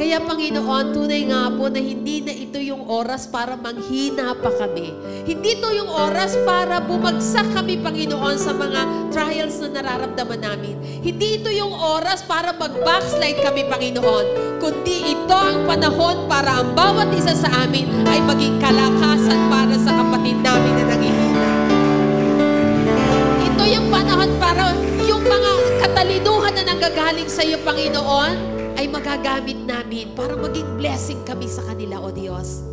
Speaker 13: Kaya, Panginoon, tunay nga po na hindi na ito yung oras para manghina pa kami. Hindi ito yung oras para bumagsak kami, Panginoon, sa mga trials na nararamdaman namin. Hindi ito yung oras para mag-backslide kami, Panginoon. Kundi ito ang panahon para ang bawat isa sa amin ay maging kalakasan para sa kapatid namin na nanghihina. Ito yung panahon para yung mga katalinuhan na nanggagaling sa iyo, Panginoon, ay magagamit namin para maging blessing kami sa kanila, O Diyos.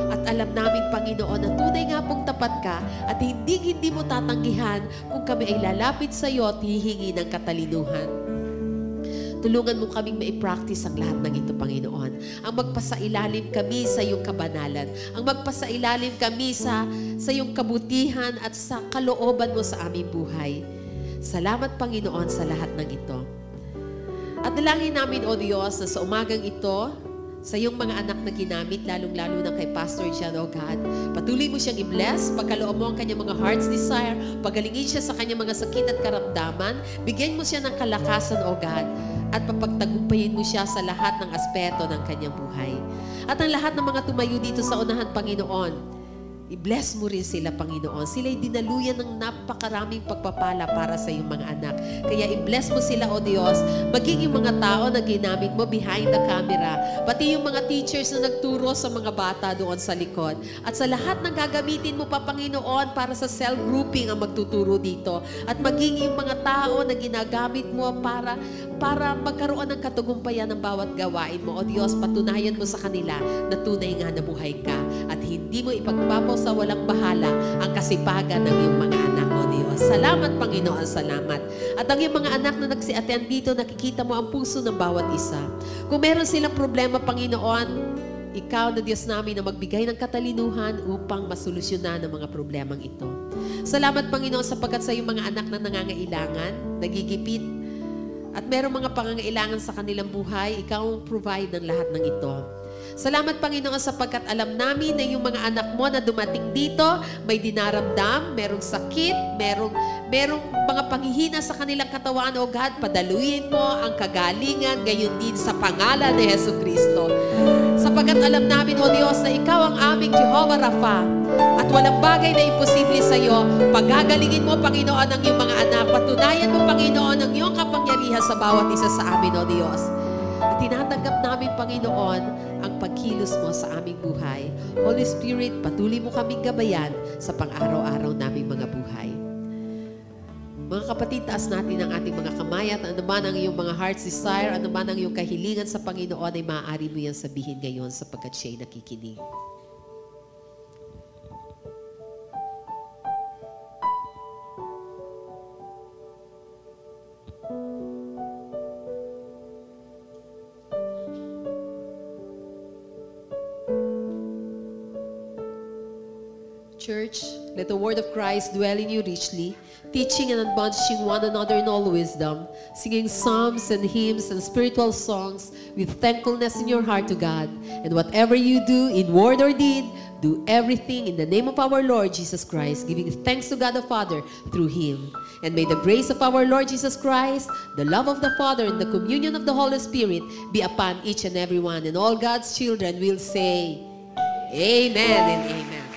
Speaker 13: At alam namin, Panginoon, na tunay nga pong tapat ka at hindi mo tatanggihan kung kami ay lalapit sa iyo at hihingi ng katalinuhan. Tulungan mo kaming mai-practice ang lahat ng ito, Panginoon. Ang magpasailalim kami sa iyong kabanalan. Ang magpasailalim kami sa iyong kabutihan at sa kalooban mo sa aming buhay. Salamat, Panginoon, sa lahat ng ito. At dalangin namin, O Diyos, na sa umagang ito, sa iyong mga anak na ginamit, lalong-lalo na kay Pastor John, O God, patuloy mo siyang i-bless, pagkaloob mo ang kanyang mga heart's desire, pagalingin siya sa kanyang mga sakit at karamdaman, bigyan mo siya ng kalakasan, O God, at papagtagumpayin mo siya sa lahat ng aspeto ng kanyang buhay. At ang lahat ng mga tumayo dito sa unahan, Panginoon, i-bless mo rin sila, Panginoon. Sila'y dinaluyan ng napakaraming pagpapala para sa iyong mga anak. Kaya i-bless mo sila, O Diyos, maging yung mga tao na ginamit mo behind the camera, pati yung mga teachers na nagturo sa mga bata doon sa likod. At sa lahat ng gagamitin mo pa, Panginoon, para sa cell grouping ang magtuturo dito. At maging yung mga tao na ginagamit mo para magkaroon ng katagumpayan ng bawat gawain mo. O Diyos, patunayan mo sa kanila na tunay nga na buhay ka at hindi mo ipagpapaw sa walang bahala ang kasipagan ng iyong mga anak, O Diyos. Salamat, Panginoon, salamat. At ang iyong mga anak na nagsi-attend dito, nakikita mo ang puso ng bawat isa. Kung meron silang problema, Panginoon, ikaw na Diyos namin na magbigay ng katalinuhan upang masolusyonan ang mga problemang ito. Salamat, Panginoon, sapagkat sa iyong mga anak na nangangailangan, nagigipit, at merong mga pangangailangan sa kanilang buhay, ikaw ang provide ng lahat ng ito. Salamat, Panginoon, sapagkat alam namin na yung mga anak mo na dumating dito, may dinaramdam, merong sakit, merong mga panghihina sa kanilang katawan, O God, padaluyin mo ang kagalingan, gayon din sa pangalan ni Jesucristo. Sapagkat alam namin, O Diyos, na ikaw ang aming Jehovah Rapha, at walang bagay na imposible sa iyo. Pagagalingin mo, Panginoon, ang iyong mga anak. Patunayan mo, Panginoon, ang iyong kapangyarihan sa bawat isa sa amin, O Diyos. At tinatanggap namin, Panginoon, ang pagkilos mo sa aming buhay. Holy Spirit, patuloy mo kaming gabayan sa pang-araw-araw naming mga buhay. Mga kapatid, taas natin ang ating mga kamay at ano man ang iyong mga heart's desire, ano man ang iyong kahilingan sa Panginoon, ay maaari mo yan sabihin ngayon sapagkat siya'y nakikinig. Church, let the word of Christ dwell in you richly, teaching and admonishing one another in all wisdom, singing psalms and hymns and spiritual songs with thankfulness in your heart to God. And whatever you do in word or deed, do everything in the name of our Lord Jesus Christ, giving thanks to God the Father through Him. And may the grace of our Lord Jesus Christ, the love of the Father, and the communion of the Holy Spirit be upon each and every one. And all God's children will say, Amen and amen.